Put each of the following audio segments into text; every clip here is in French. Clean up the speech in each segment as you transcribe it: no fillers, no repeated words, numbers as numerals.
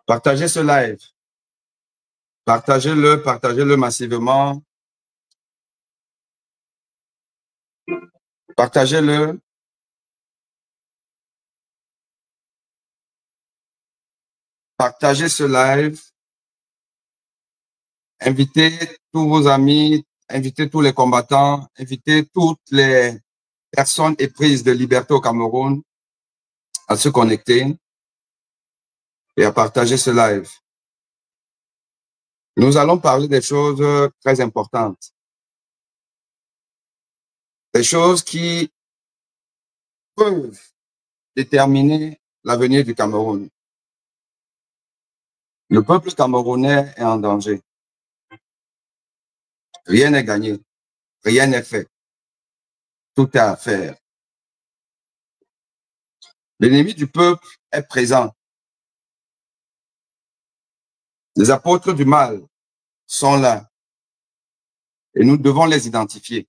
Partagez ce live. Partagez-le massivement. Partagez-le. Partagez ce live. Invitez tous vos amis, invitez tous les combattants, invitez toutes les personnes éprises de liberté au Cameroun à se connecter et à partager ce live. Nous allons parler des choses très importantes. Des choses qui peuvent déterminer l'avenir du Cameroun. Le peuple camerounais est en danger. Rien n'est gagné. Rien n'est fait. Tout est à faire. L'ennemi du peuple est présent. Les apôtres du mal sont là. Et nous devons les identifier.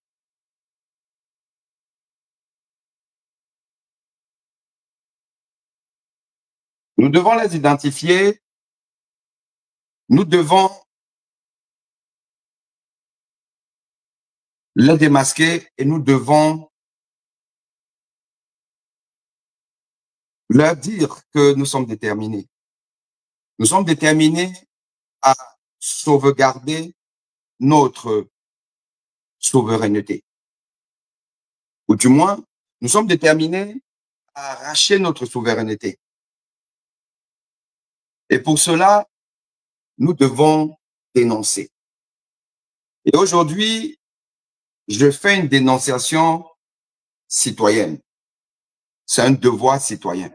Nous devons les identifier. Nous devons les démasquer et nous devons leur dire que nous sommes déterminés. Nous sommes déterminés à sauvegarder notre souveraineté. Ou du moins, nous sommes déterminés à arracher notre souveraineté. Et pour cela, nous devons dénoncer. Et aujourd'hui, je fais une dénonciation citoyenne. C'est un devoir citoyen.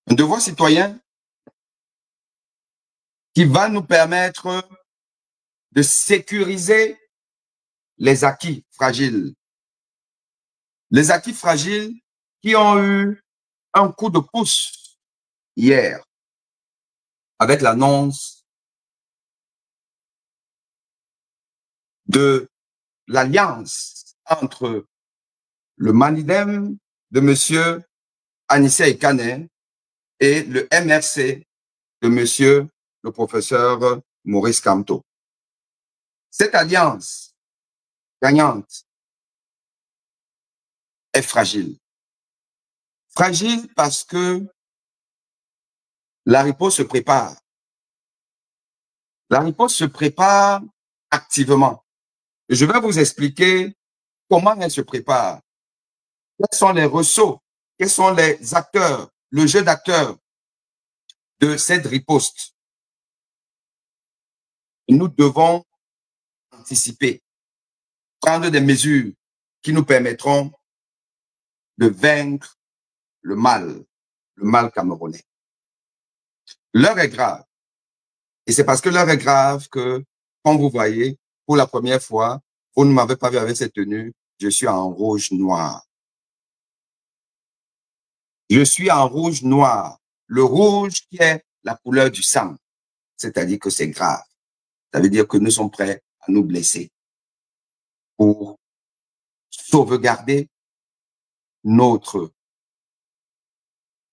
Un devoir citoyen qui va nous permettre de sécuriser les acquis fragiles. Les acquis fragiles qui ont eu un coup de pouce hier avec l'annonce de l'alliance entre le Manidem de M. Anissé Ekane et le MRC de M. le professeur Maurice Kamto. Cette alliance gagnante est fragile. Fragile parce que la riposte se prépare. La riposte se prépare activement. Je vais vous expliquer comment elle se prépare. Quels sont les ressorts, quels sont les acteurs, le jeu d'acteurs de cette riposte. Nous devons anticiper, prendre des mesures qui nous permettront de vaincre le mal camerounais. L'heure est grave. Et c'est parce que l'heure est grave que, comme vous voyez, pour la première fois, vous ne m'avez pas vu avec cette tenue, je suis en rouge-noir. Je suis en rouge-noir. Le rouge qui est la couleur du sang. C'est-à-dire que c'est grave. Ça veut dire que nous sommes prêts à nous blesser pour sauvegarder notre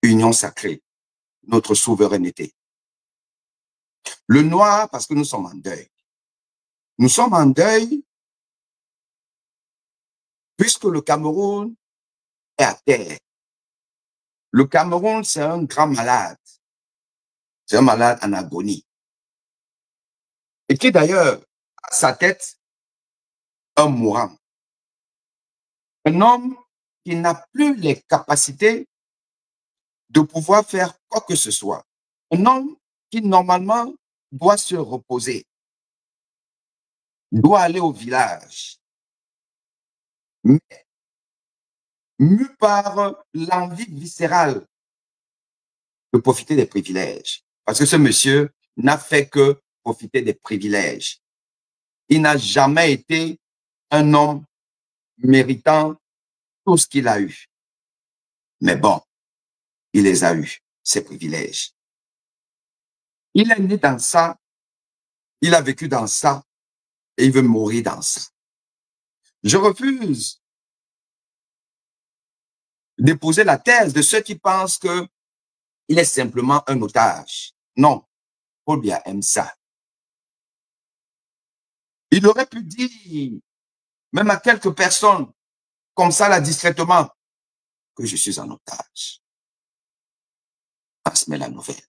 union sacrée, notre souveraineté. Le noir, parce que nous sommes en deuil. Nous sommes en deuil puisque le Cameroun est à terre. Le Cameroun, c'est un grand malade. C'est un malade en agonie. Et qui d'ailleurs a à sa tête un mourant. Un homme qui n'a plus les capacités de pouvoir faire quoi que ce soit. Un homme qui normalement doit se reposer, doit aller au village, mais mu par l'envie viscérale de profiter des privilèges. Parce que ce monsieur n'a fait que profiter des privilèges. Il n'a jamais été un homme méritant tout ce qu'il a eu. Mais bon, il les a eus, ces privilèges. Il est né dans ça, il a vécu dans ça, et il veut mourir dans ça. Je refuse d'épouser la thèse de ceux qui pensent que il est simplement un otage. Non, Paul Biya aime ça. Il aurait pu dire, même à quelques personnes, comme ça, là, discrètement, que je suis un otage. Transmet la nouvelle.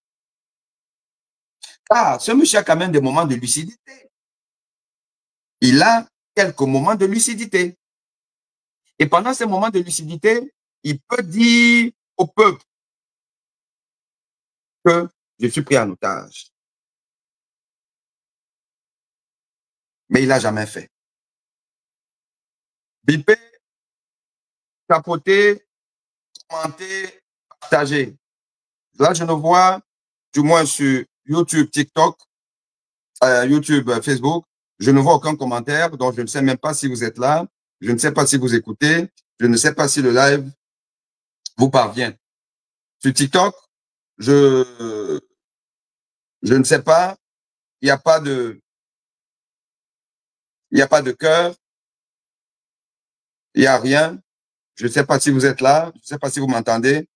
Car ce monsieur a quand même des moments de lucidité. Il a quelques moments de lucidité. Et pendant ces moments de lucidité, il peut dire au peuple que je suis pris en otage. Mais il n'a jamais fait. Biper, tapoter, commenter, partager. Là, je ne vois, du moins sur YouTube, TikTok, YouTube, Facebook, je ne vois aucun commentaire, donc je ne sais même pas si vous êtes là, je ne sais pas si vous écoutez, je ne sais pas si le live vous parvient. Sur TikTok, je ne sais pas, il n'y a pas de cœur, il n'y a rien. Je ne sais pas si vous êtes là, je ne sais pas si vous m'entendez.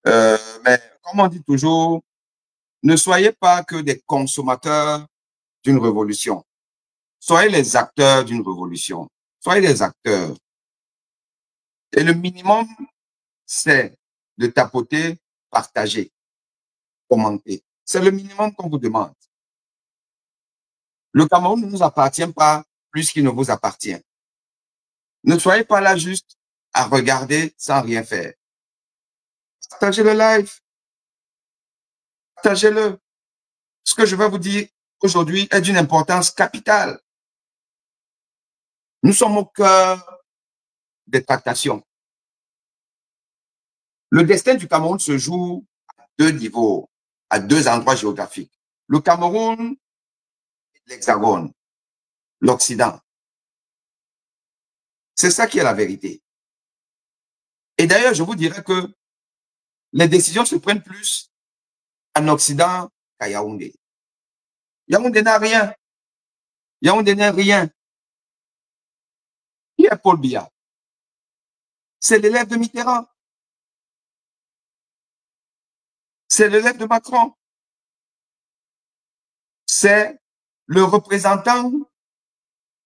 Mais comme on dit toujours, ne soyez pas que des consommateurs d'une révolution. Soyez les acteurs d'une révolution. Soyez les acteurs. Et le minimum, c'est de tapoter, partager, commenter. C'est le minimum qu'on vous demande. Le Cameroun ne nous appartient pas plus qu'il ne vous appartient. Ne soyez pas là juste à regarder sans rien faire. Partagez le live. Partagez-le. Ce que je vais vous dire aujourd'hui est d'une importance capitale. Nous sommes au cœur des tractations. Le destin du Cameroun se joue à deux niveaux, à deux endroits géographiques. Le Cameroun, l'Hexagone, l'Occident. C'est ça qui est la vérité. Et d'ailleurs, je vous dirais que les décisions se prennent plus en Occident qu'à Yaoundé. Yaoundé n'a rien. Yaoundé n'a rien. Qui est Paul Biya? C'est l'élève de Mitterrand. C'est l'élève de Macron. C'est le représentant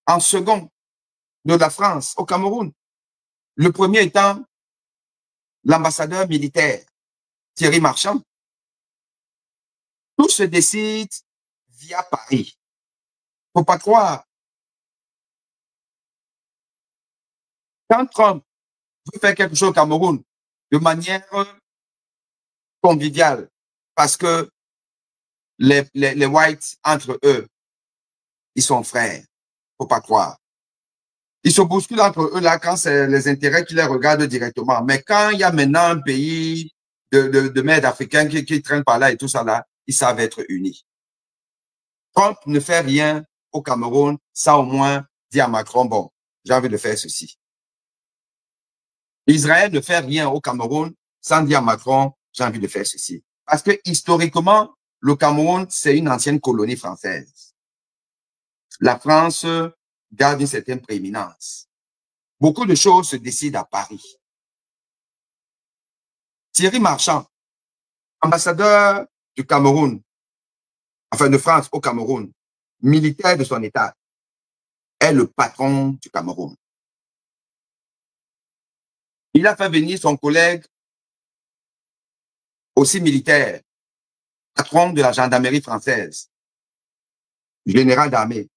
en second de la France au Cameroun. Le premier étant l'ambassadeur militaire, Thierry Marchand. Tout se décide via Paris. Faut pas croire. Quand Trump veut faire quelque chose au Cameroun de manière conviviale, parce que les whites, entre eux, ils sont frères. Faut pas croire. Ils se bousculent entre eux là quand c'est les intérêts qui les regardent directement. Mais quand il y a maintenant un pays de merde africain qui traîne par là et tout ça là, ils savent être unis. Trump ne fait rien au Cameroun sans au moins dire à Macron, bon, j'ai envie de faire ceci. Israël ne fait rien au Cameroun sans dire à Macron, j'ai envie de faire ceci. Parce que historiquement, le Cameroun, c'est une ancienne colonie française. La France garde une certaine prééminence. Beaucoup de choses se décident à Paris. Thierry Marchand, ambassadeur du Cameroun, enfin de France au Cameroun, militaire de son État, est le patron du Cameroun. Il a fait venir son collègue, aussi militaire, patron de la gendarmerie française, général d'armée,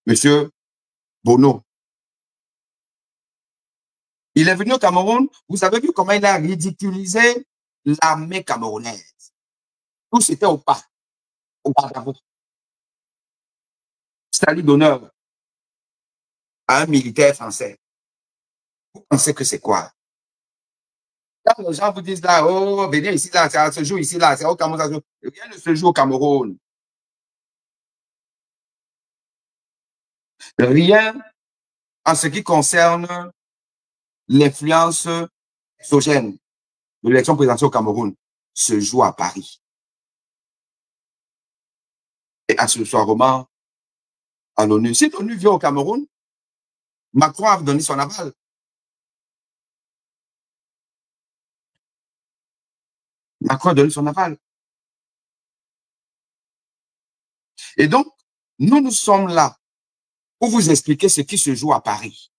Monsieur Bono. Il est venu au Cameroun, vous avez vu comment il a ridiculisé l'armée camerounaise. Tout c'était au pas, au garde-à-vous. Salut d'honneur à un militaire français. Vous pensez que c'est quoi? Quand les gens vous disent là, oh, venez ici, là, ça se joue ici, là, c'est au Cameroun, ça se joue. Rien ne se joue au Cameroun. Rien en ce qui concerne l'influence exogène de l'élection présidentielle au Cameroun se joue à Paris. Et accessoirement, à l'ONU. Si l'ONU vient au Cameroun, Macron a donné son aval. Macron a donné son aval. Et donc, nous sommes là pour vous expliquer ce qui se joue à Paris.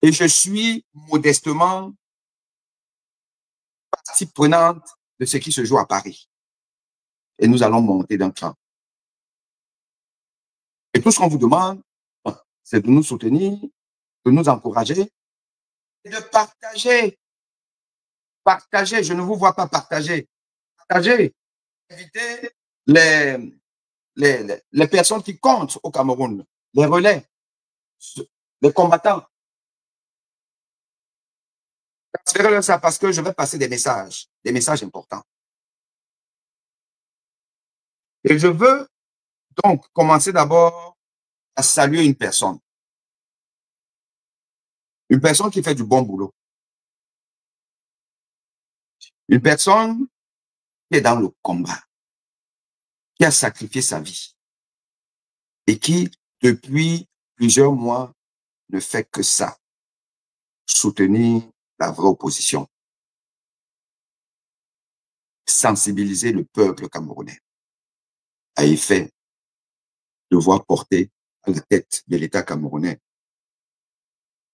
Et je suis modestement partie prenante de ce qui se joue à Paris. Et nous allons monter d'un cran. Et tout ce qu'on vous demande, c'est de nous soutenir, de nous encourager et de partager. Partager, je ne vous vois pas partager. Partager. Inviter les personnes qui comptent au Cameroun, les relais, les combattants. Transférez-leur ça parce que je vais passer des messages importants. Et je veux donc commencer d'abord à saluer une personne qui fait du bon boulot, une personne qui est dans le combat, qui a sacrifié sa vie et qui, depuis plusieurs mois, ne fait que ça, soutenir la vraie opposition, sensibiliser le peuple camerounais à effet de voir porter à la tête de l'État camerounais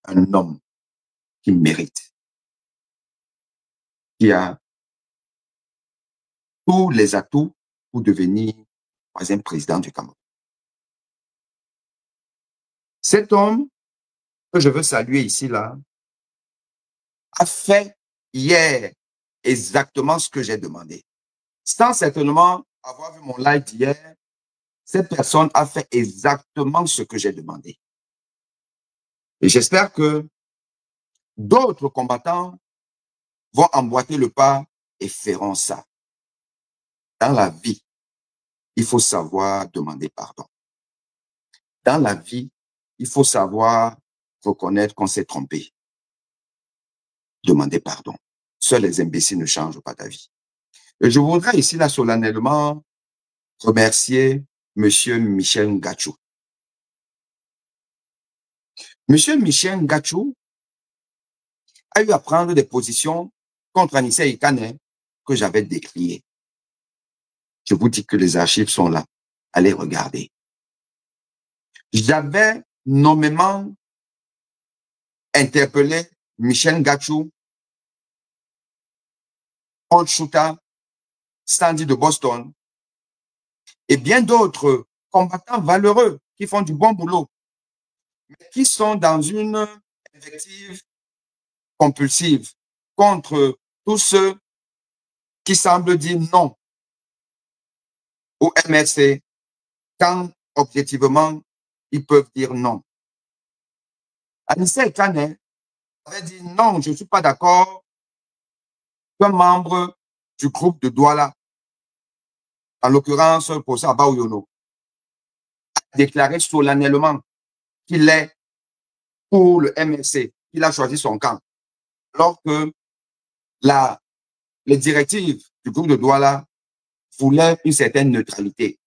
un homme qui mérite, qui a tous les atouts pour devenir troisième président du Cameroun. Cet homme que je veux saluer ici, là, a fait hier exactement ce que j'ai demandé. Sans certainement avoir vu mon live d'hier, cette personne a fait exactement ce que j'ai demandé. Et j'espère que d'autres combattants vont emboîter le pas et feront ça. Dans la vie, il faut savoir demander pardon. Dans la vie, il faut savoir reconnaître qu'on s'est trompé. Demander pardon. Seuls les imbéciles ne changent pas d'avis. Et je voudrais ici, là, solennellement, remercier Monsieur Michel Ngachou. Monsieur Michel Ngachou a eu à prendre des positions contre Anissé Ikané que j'avais décriées. Je vous dis que les archives sont là. Allez regarder. J'avais nommément interpellé Michel Ngachou, Paul Chouta, Sandy de Boston et bien d'autres combattants valeureux qui font du bon boulot, mais qui sont dans une invective compulsive contre tous ceux qui semblent dire non au MRC quand objectivement ils peuvent dire non. Anissé Ikané avait dit non, je ne suis pas d'accord qu'un membre du groupe de Douala, en l'occurrence Posa Abaoyono, a déclaré solennellement qu'il est pour le MRC, qu'il a choisi son camp, alors que les directives du groupe de Douala voulaient une certaine neutralité,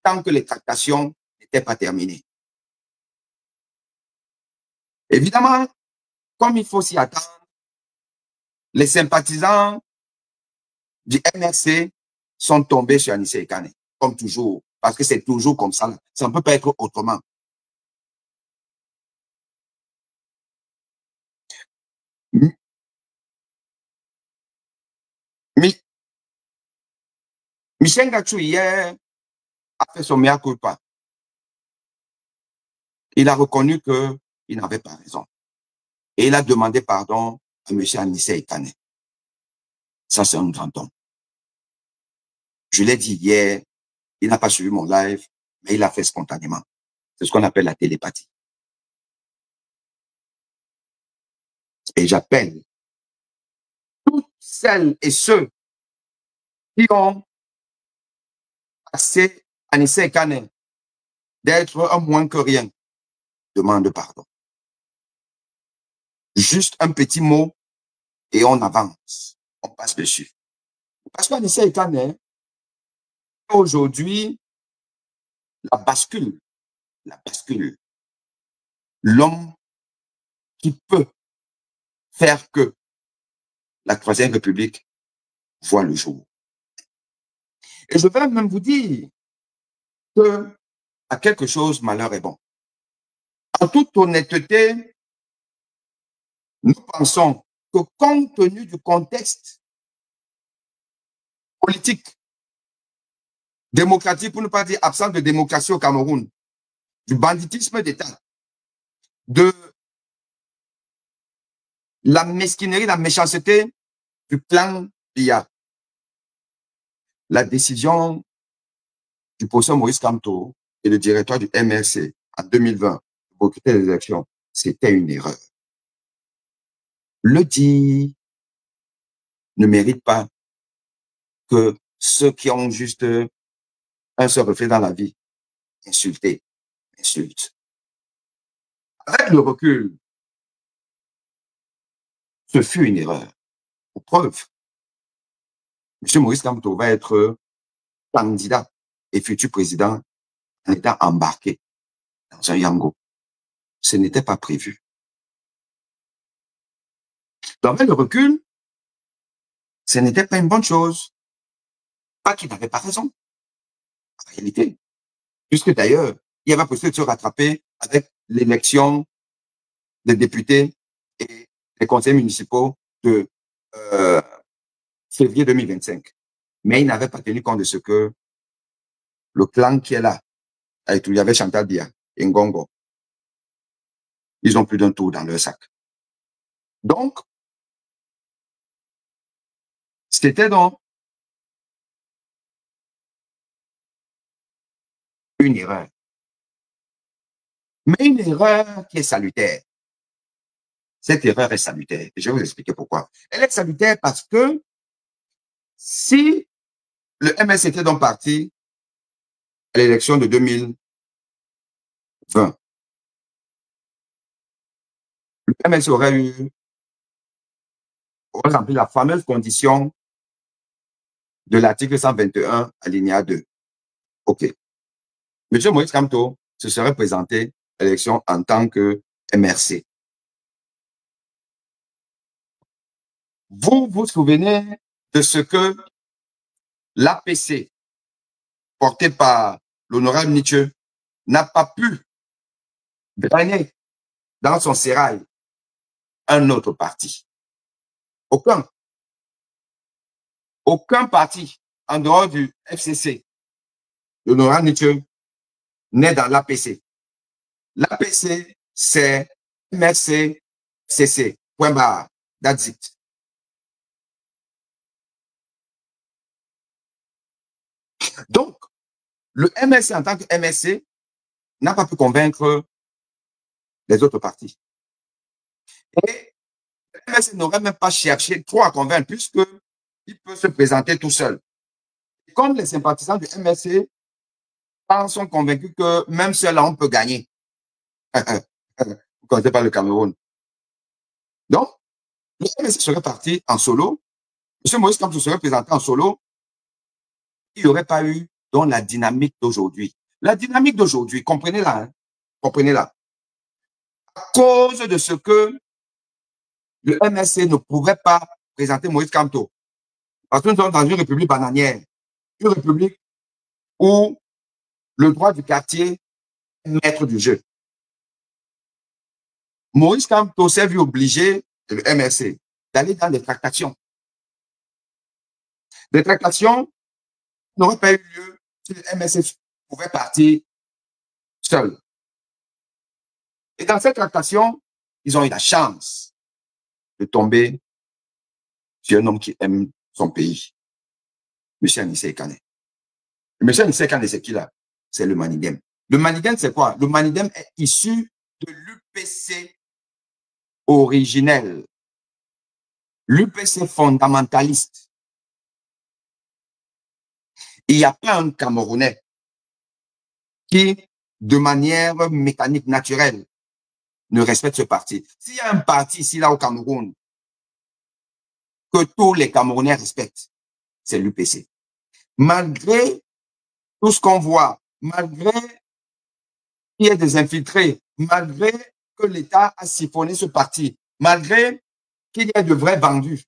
tant que les tractations n'étaient pas terminées. Évidemment, comme il faut s'y attendre, les sympathisants du MRC sont tombés sur Anissé Ikané, comme toujours, parce que c'est toujours comme ça. Ça ne peut pas être autrement. Michel Ngachou, hier, a fait son mea culpa. Il a reconnu qu'il n'avait pas raison. Et il a demandé pardon à M. Anissé Ikané. Ça, c'est un grand homme. Je l'ai dit hier, il n'a pas suivi mon live, mais il l'a fait spontanément. C'est ce qu'on appelle la télépathie. Et j'appelle toutes celles et ceux qui ont assez Anissé Ikané d'être un moins que rien, demande pardon. Juste un petit mot et on avance. On passe dessus. Parce qu'Anissé Ikané, aujourd'hui, la bascule, l'homme qui peut faire que la Troisième République voit le jour. Et je vais même vous dire que à quelque chose, malheur est bon. En toute honnêteté, nous pensons que compte tenu du contexte politique, démocratique, pour ne pas dire absence de démocratie au Cameroun, du banditisme d'État, de la mesquinerie, la méchanceté du clan Biya, la décision du professeur Maurice Kamto et le directeur du MRC en 2020 pour quitter les élections, c'était une erreur. Le dit ne mérite pas que ceux qui ont juste un seul reflet dans la vie, insultent. Avec le recul, ce fut une erreur. Pour preuve, M. Maurice Kamto va être candidat et futur président en étant embarqué dans un Yango. Ce n'était pas prévu. Donc, avec le recul, ce n'était pas une bonne chose. Pas qu'il n'avait pas raison. En réalité, puisque d'ailleurs, il y avait possibilité de se rattraper avec l'élection des députés et des conseils municipaux de février 2025. Mais il n'avait pas tenu compte de ce que le clan qui est là, il y avait Chantal Biya et Ngongo, ils ont plus d'un tour dans leur sac. Donc, c'était donc une erreur. Mais une erreur qui est salutaire. Cette erreur est salutaire. Et je vais vous expliquer pourquoi. Elle est salutaire parce que si le MS était donc parti à l'élection de 2020, le MS aurait rempli la fameuse condition de l'article 121 alinéa 2. OK. M. Maurice Kamto se serait présenté à l'élection en tant que MRC. Vous vous souvenez de ce que l'APC, porté par l'honorable Nietzsche, n'a pas pu drainer dans son sérail un autre parti. Aucun. Aucun parti en dehors du FCC, l'honorable Nietzsche, n'est dans l'APC. L'APC, c'est MRC, CC, point barre, that's it. Donc, le MSC en tant que MSC n'a pas pu convaincre les autres partis. Et le MSC n'aurait même pas cherché trop à convaincre puisqu'il peut se présenter tout seul. Et comme les sympathisants du MSC sont convaincus que même seul, on peut gagner. Vous ne connaissez pas le Cameroun. Donc, le MSC serait parti en solo. M. Maurice Kamto serait présenté en solo. Il n'y aurait pas eu donc la dynamique d'aujourd'hui. La dynamique d'aujourd'hui, comprenez-la, hein? Comprenez-la. À cause de ce que le MSC ne pouvait pas présenter Maurice Kamto. Parce que nous sommes dans une république bananière. Une république où le droit du quartier est maître du jeu. Maurice Kamto s'est vu obligé, le MSC, d'aller dans des tractations. Des tractations n'auraient pas eu lieu si le MSC pouvait partir seul. Et dans cette tractation, ils ont eu la chance de tomber sur un homme qui aime son pays, M. Anissé Kane. M. Anissé Kane, c'est qui là? C'est le Manigem. Le Manigem, c'est quoi? Le Manigem est issu de l'UPC originel, l'UPC fondamentaliste. Il n'y a pas un Camerounais qui, de manière mécanique, naturelle, ne respecte ce parti. S'il y a un parti ici, là, au Cameroun, que tous les Camerounais respectent, c'est l'UPC. Malgré tout ce qu'on voit, malgré qu'il y ait des infiltrés, malgré que l'État a siphonné ce parti, malgré qu'il y ait de vrais vendus,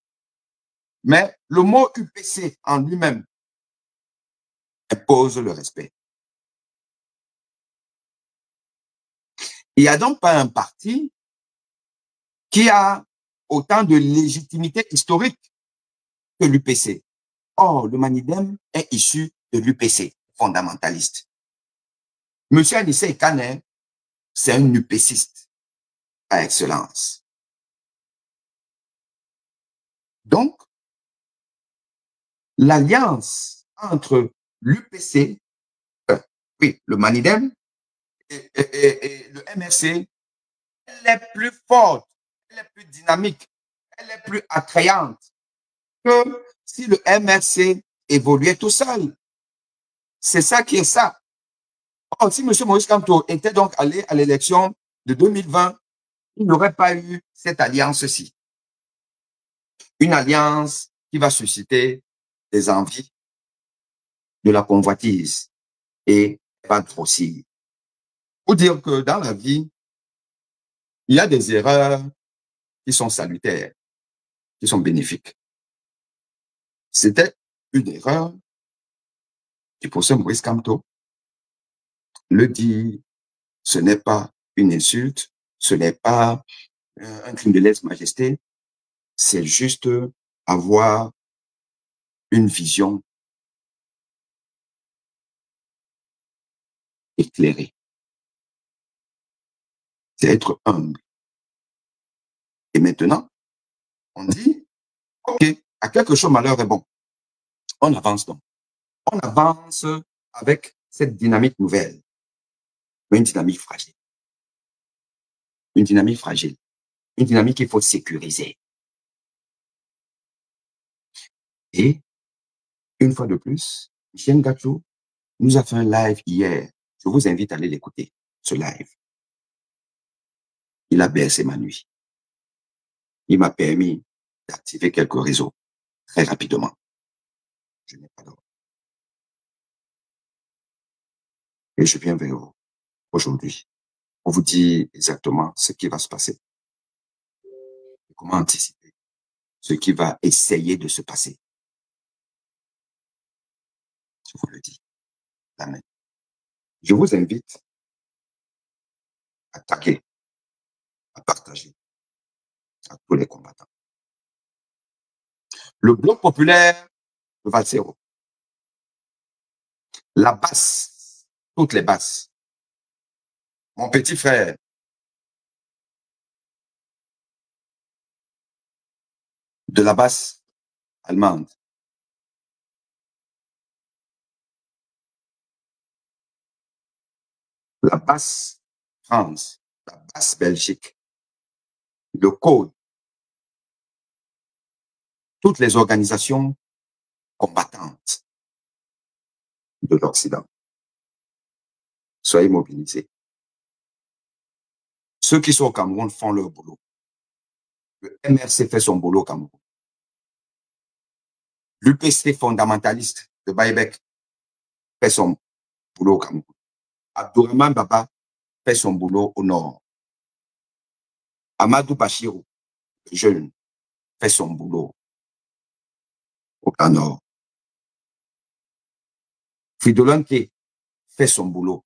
Mais le mot UPC en lui-même impose le respect. Il n'y a donc pas un parti qui a autant de légitimité historique que l'UPC. Or, le Manidem est issu de l'UPC, fondamentaliste. Monsieur Anissé Kane, c'est un UPCiste par excellence. Donc, l'alliance entre l'UPC, oui, le Manidem et le MRC, elle est plus forte, elle est plus dynamique, elle est plus attrayante que si le MRC évoluait tout seul. C'est ça qui est ça. Or, si M. Maurice Kamto était donc allé à l'élection de 2020, il n'aurait pas eu cette alliance-ci. Une alliance qui va susciter des envies, de la convoitise et va grossir. Pour dire que dans la vie, il y a des erreurs qui sont salutaires, qui sont bénéfiques. C'était une erreur du professeur Maurice Kamto. Le dire, ce n'est pas une insulte, ce n'est pas un crime de lèse-majesté, c'est juste avoir une vision éclairée. C'est être humble. Et maintenant, on dit, OK, à quelque chose malheur est bon. On avance donc. On avance avec cette dynamique nouvelle, mais une dynamique fragile. Une dynamique fragile. Une dynamique qu'il faut sécuriser. Et, une fois de plus, Michel Gachou nous a fait un live hier. Je vous invite à aller l'écouter, ce live. Il a bercé ma nuit. Il m'a permis d'activer quelques réseaux très rapidement. Je n'ai pas d'ordre. Et je viens vers vous aujourd'hui pour vous dire exactement ce qui va se passer. Et comment anticiper ce qui va essayer de se passer. Je vous le dis. Amen. Je vous invite à taguer, à partager à tous les combattants. Le bloc populaire de Valsero, la basse, toutes les basses. Mon petit frère, de la basse allemande. La basse France, la basse Belgique, le Code, toutes les organisations combattantes de l'Occident. Soyez mobilisés. Ceux qui sont au Cameroun font leur boulot. Le MRC fait son boulot au Cameroun. L'UPC fondamentaliste de Baïbek fait son boulot au Cameroun. Abdourahmane Baba fait son boulot au nord. Amadou Bachirou, le jeune, fait son boulot au Grand Nord. Fridolin K fait son boulot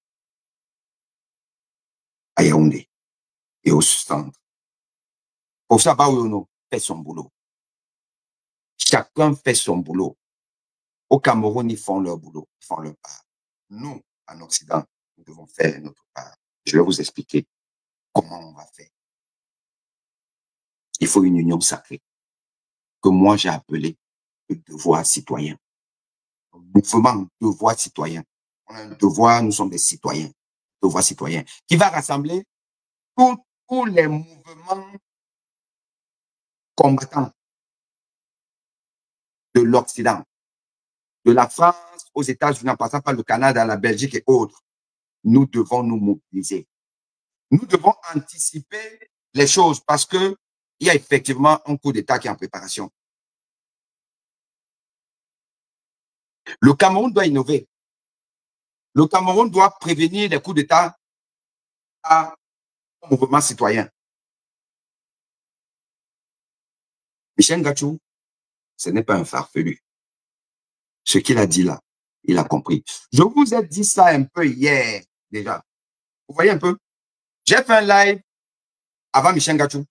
à Yaoundé et au centre. Professeur Baouyono fait son boulot. Chacun fait son boulot. Au Cameroun, ils font leur boulot, ils font leur part. Nous, en Occident, nous devons faire notre part. Je vais vous expliquer comment on va faire. Il faut une union sacrée que moi j'ai appelée le devoir citoyen. Un mouvement devoir citoyen. On a un devoir, nous sommes des citoyens. Devoir citoyen qui va rassembler tous les mouvements combattants de l'Occident, de la France aux États-Unis, en passant par le Canada, la Belgique et autres. Nous devons nous mobiliser. Nous devons anticiper les choses parce que il y a effectivement un coup d'État qui est en préparation. Le Cameroun doit innover. Le Cameroun doit prévenir les coups d'État à un mouvement citoyen. Michel Gachou, ce n'est pas un farfelu. Ce qu'il a dit là, il a compris. Je vous ai dit ça un peu hier, déjà. Vous voyez un peu? J'ai fait un live avant Michel Gachou.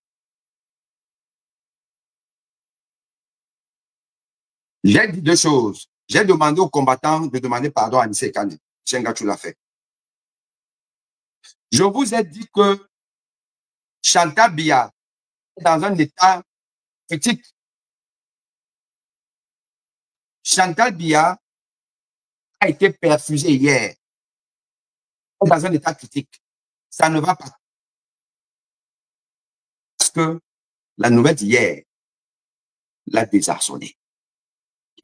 J'ai dit deux choses. J'ai demandé aux combattants de demander pardon à Anissé Kane. Michel Gachou l'a fait. Je vous ai dit que Chantal Biya est dans un état critique. Chantal Biya a été perfusée hier. Dans un état critique. Ça ne va pas. Parce que la nouvelle d'hier l'a désarçonné.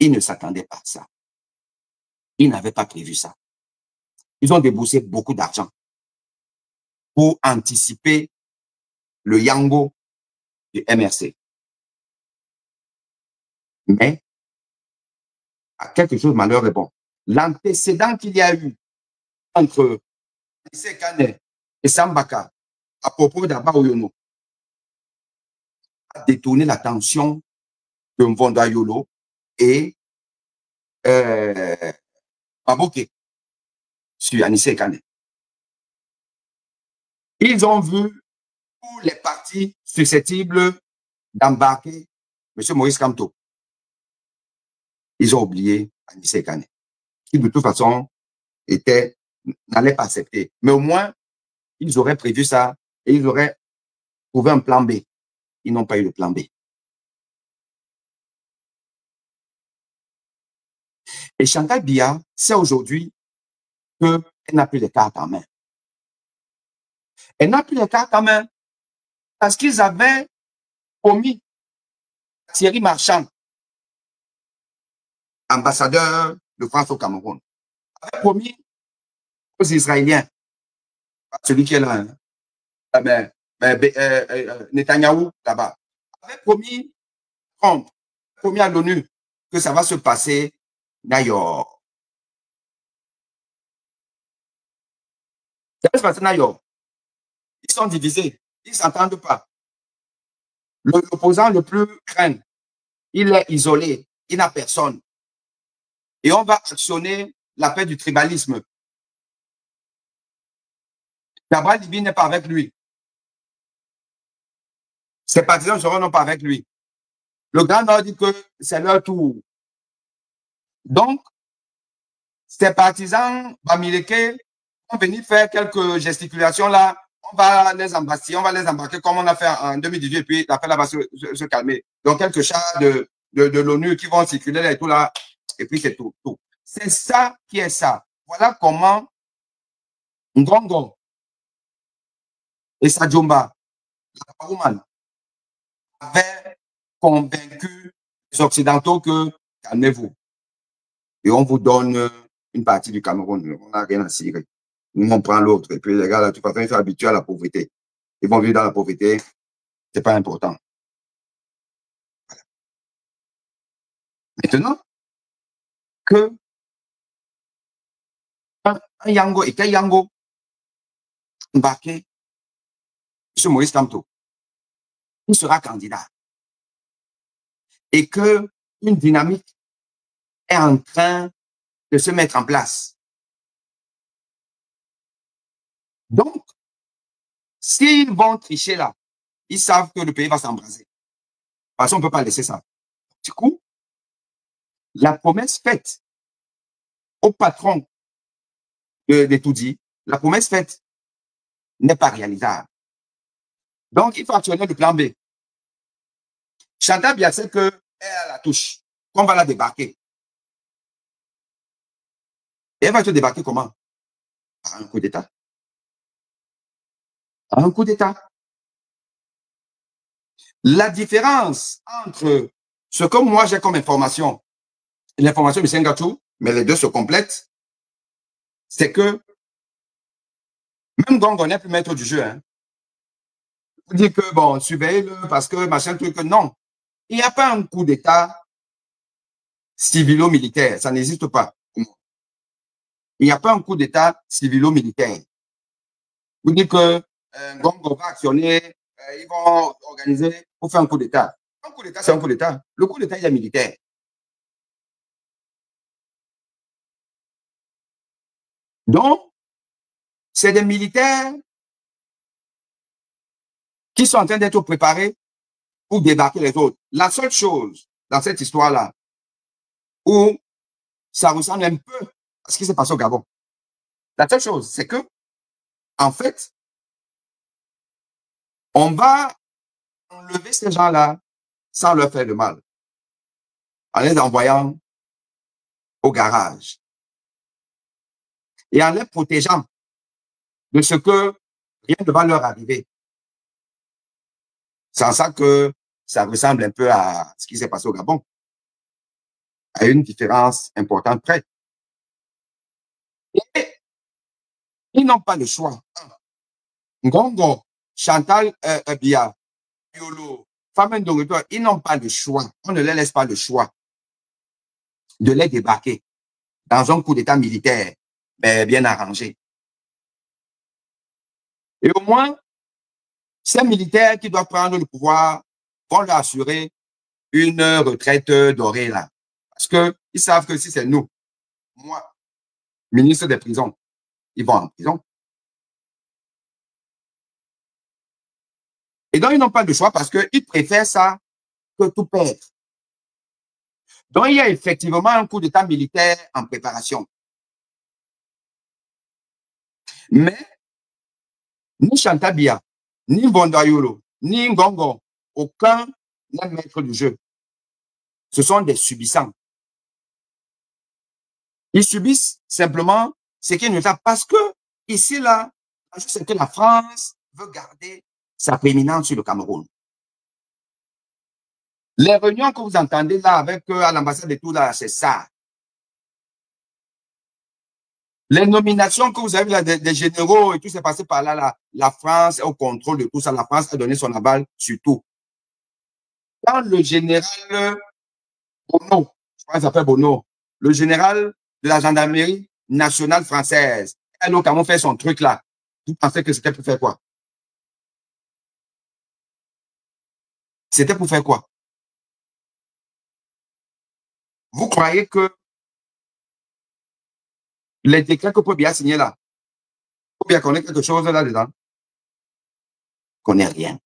Il ne s'attendait pas à ça. Il n'avait pas prévu ça. Ils ont déboursé beaucoup d'argent pour anticiper le Yango du MRC. Mais, à quelque chose, malheur est bon. L'antécédent qu'il y a eu entre Anissé Kane et Sambaka à propos d'Abba Oyono a détourné l'attention de Mvondo Ayolo et Maboke sur Anissé Kane. Ils ont vu tous les partis susceptibles d'embarquer M. Maurice Kamto. Ils ont oublié Anissé Kane, qui de toute façon n'allait pas accepter. Mais au moins, ils auraient prévu ça et ils auraient trouvé un plan B. Ils n'ont pas eu le plan B. Et Chantal Biya sait aujourd'hui qu'elle n'a plus les cartes en main. Elle n'a plus les cartes en main parce qu'ils avaient promis à Thierry Marchand, ambassadeur de France au Cameroun, avait promis aux Israéliens, celui qui est là, hein, Netanyahou, là-bas, avait promis à l'ONU que ça va se passer d'ailleurs. Ça va se passer d'ailleurs. Ils sont divisés, ils ne s'entendent pas. L'opposant le plus craint, il est isolé, il n'a personne. Et on va actionner la paix du tribalisme. Cabral Libi n'est pas avec lui. Ses partisans ne seront pas avec lui. Le Grand Nord dit que c'est leur tour. Donc, ses partisans Bamileke vont venir faire quelques gesticulations là. On va les embarquer comme on a fait en 2018 et puis la paix là va se calmer. Donc, quelques chars de l'ONU qui vont circuler là et tout là. Et puis, c'est tout. C'est ça qui est ça. Voilà comment Ngongo et Sadjomba, la Parouman, avaient convaincu les Occidentaux que calmez-vous. Et on vous donne une partie du Cameroun. On n'a rien à cirer. Nous, on prend l'autre. Et puis, les gars, là, de toute façon, ils sont habitués à la pauvreté. Ils vont vivre dans la pauvreté. C'est pas important. Voilà. Maintenant, que un Yango et quel Yango embarqué, M. Maurice Kamto, il sera candidat. Et que une dynamique est en train de se mettre en place. Donc, s'ils vont tricher là, ils savent que le pays va s'embraser. Parce qu'on ne peut pas laisser ça. Du coup, la promesse faite au patron de Toudi, la promesse faite n'est pas réalisable. Donc, il faut actionner le plan B. Chantal Biya sait qu'elle a la touche, qu'on va la débarquer. Et elle va te débarquer comment? Par un coup d'État. Par un coup d'État. La différence entre ce que moi j'ai comme information et l'information de Sengatou, mais les deux se complètent, c'est que même Gongo n'est plus maître du jeu. Hein. Vous dites que, bon, surveillez-le parce que machin truc, non. Il n'y a pas un coup d'État civilo-militaire. Ça n'existe pas. Il n'y a pas un coup d'État civilo-militaire. Vous dites que Gongo va actionner, ils vont organiser pour faire un coup d'État. Un coup d'État, c'est un coup d'État. Le coup d'État, il est militaire. Donc, c'est des militaires qui sont en train d'être préparés pour débarquer les autres. La seule chose dans cette histoire-là où ça ressemble un peu à ce qui s'est passé au Gabon, la seule chose, c'est que, en fait, on va enlever ces gens-là sans leur faire de mal, en les envoyant au garage et en les protégeant de ce que rien ne va leur arriver. C'est en ça que ça ressemble un peu à ce qui s'est passé au Gabon, à une différence importante près. Et ils n'ont pas le choix. Ngongo, Chantal Biya, Yolo, Femme Ndongoto, ils n'ont pas le choix. On ne les laisse pas le choix de les débarquer dans un coup d'État militaire bien arrangé. Et au moins, ces militaires qui doivent prendre le pouvoir vont leur assurer une retraite dorée là. Parce qu'ils savent que si c'est nous, moi, ministre des prisons, ils vont en prison. Et donc, ils n'ont pas de choix parce qu'ils préfèrent ça que tout perdre. Donc, il y a effectivement un coup d'État militaire en préparation. Mais, ni Chantabia, ni Bondayolo, ni Ngongo, aucun n'est maître du jeu. Ce sont des subissants. Ils subissent simplement ce qui ne savent parce que ici, là, c'est que la France veut garder sa prééminence sur le Cameroun. Les réunions que vous entendez là avec à l'ambassade et tout là, c'est ça. Les nominations que vous avez là des généraux et tout s'est passé par là, la France est au contrôle de tout ça. La France a donné son aval sur tout. Quand le général Bono, je crois qu'il s'appelle Bono, le général de la gendarmerie nationale française, elle au Cameroun fait son truc là. Vous pensez que c'était pour faire quoi? C'était pour faire quoi? Vous croyez que les décrets que Paul Biya a signés là, Paul Biya connaît quelque chose là-dedans? Connaît rien.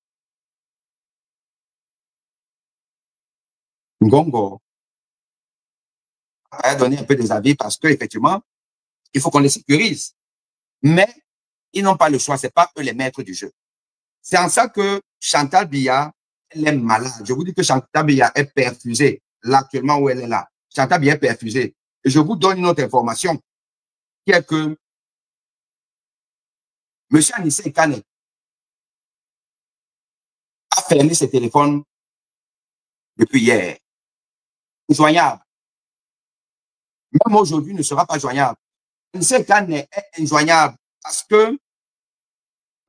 Ngongo a donné un peu des avis parce qu'effectivement, il faut qu'on les sécurise. Mais ils n'ont pas le choix, ce n'est pas eux les maîtres du jeu. C'est en ça que Chantal Biya, elle est malade. Je vous dis que Chantal Biya est perfusée, là actuellement où elle est là. Chantal Biya est perfusée. Et je vous donne une autre information, qui est que M. Anissé Kane a fermé ses téléphones depuis hier. Injoignable. Même aujourd'hui, ne sera pas joignable. Anissé Kane est injoignable parce que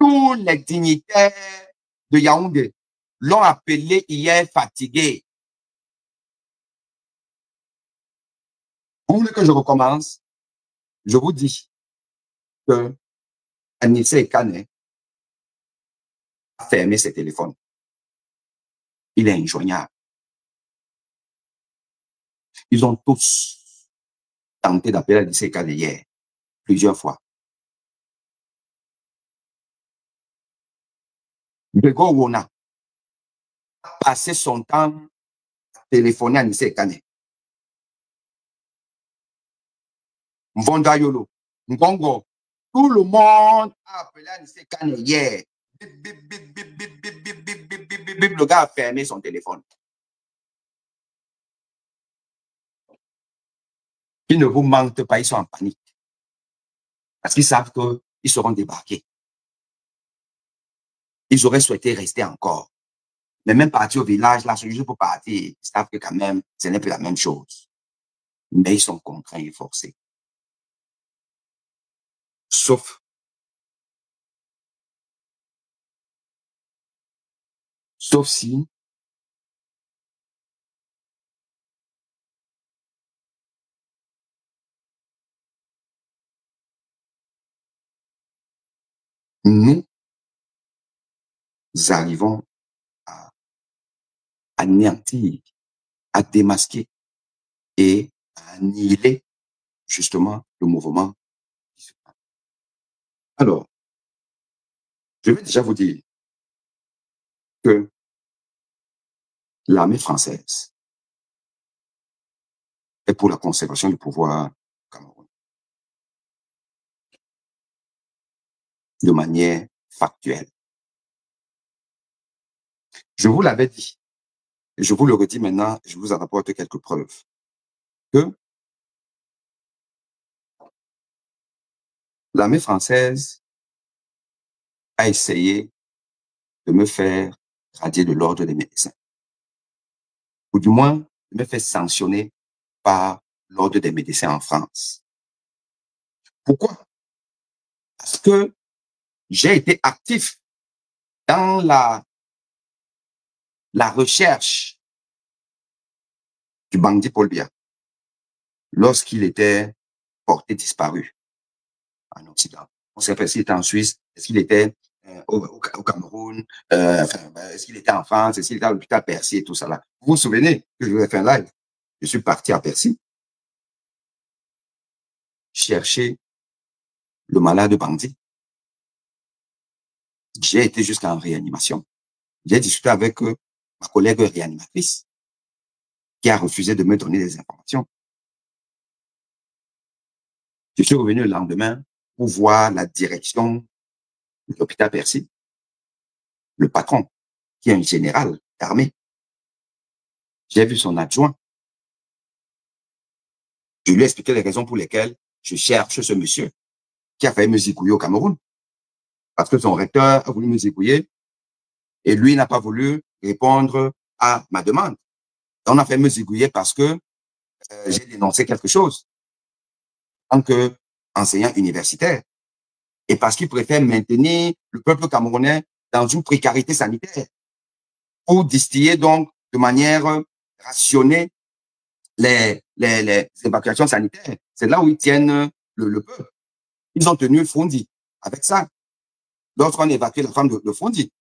tous les dignitaires de Yaoundé l'ont appelé hier fatigué. Vous voulez que je recommence? Je vous dis que Anissé Kane a fermé ses téléphones. Il est injoignable. Ils ont tous tenté d'appeler Anissé Kane hier, plusieurs fois. Bego Wona a passé son temps à téléphoner à Anissé Kane. Mvondayolo, Ngongo, tout le monde a appelé Anissé Kane hier. Bip, bip, bip, bip, bip, bip, bip, bip, bip, bip, bip, bip. Le gars a fermé son téléphone. Ils ne vous mentent pas, ils sont en panique. Parce qu'ils savent qu'ils seront débarqués. Ils auraient souhaité rester encore. Mais même partir au village, là, c'est juste pour partir. Ils savent que quand même, ce n'est plus la même chose. Mais ils sont contraints et forcés. Sauf si nous arrivons à anéantir, à démasquer et à annihiler justement le mouvement. Alors, je vais déjà vous dire que l'armée française est pour la conservation du pouvoir au Cameroun de manière factuelle. Je vous l'avais dit, et je vous le redis maintenant, je vous en apporte quelques preuves, que l'armée française a essayé de me faire radier de l'ordre des médecins, ou du moins de me faire sanctionner par l'ordre des médecins en France. Pourquoi? Parce que j'ai été actif dans la recherche du bandit Paul Biya lorsqu'il était porté disparu en Occident. On ne sait pas s'il était en Suisse, est-ce qu'il était au Cameroun, est-ce qu'il était en France, est-ce qu'il était à l'hôpital Percy et tout ça là. Vous vous souvenez que je vous ai fait un live? Je suis parti à Percy chercher le malade bandit. J'ai été jusqu'en réanimation. J'ai discuté avec ma collègue réanimatrice qui a refusé de me donner des informations. Je suis revenu le lendemain pour voir la direction de l'hôpital Percy, le patron, qui est un général d'armée. J'ai vu son adjoint. Je lui ai expliqué les raisons pour lesquelles je cherche ce monsieur qui a failli me zigouiller au Cameroun. Parce que son recteur a voulu me zigouiller et lui n'a pas voulu répondre à ma demande. On a fait me zigouiller parce que j'ai dénoncé quelque chose en tant qu'enseignant universitaire et parce qu'il préfère maintenir le peuple camerounais dans une précarité sanitaire pour distiller donc de manière rationnée les évacuations sanitaires. C'est là où ils tiennent le peuple. Ils ont tenu Fondi avec ça. Lorsqu'on a évacué la femme de Fondi,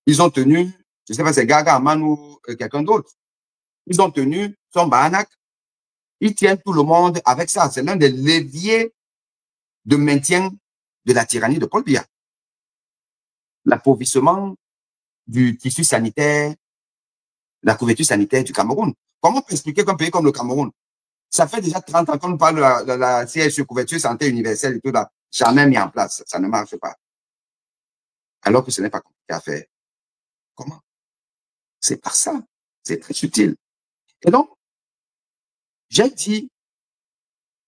ils ont tenu, je ne sais pas, c'est Gaga Aman ou quelqu'un d'autre. Ils ont tenu son Bahanak. Ils tiennent tout le monde avec ça. C'est l'un des leviers de maintien de la tyrannie de Paul Biya. L'appauvrissement du tissu sanitaire, la couverture sanitaire du Cameroun. Comment on peut expliquer qu'un pays comme le Cameroun, ça fait déjà 30 ans qu'on nous parle de la CSE, couverture santé universelle et tout là, jamais mis en place, ça ne marche pas. Alors que ce n'est pas compliqué à faire. Comment? C'est par ça. C'est très subtil. Et donc, j'ai dit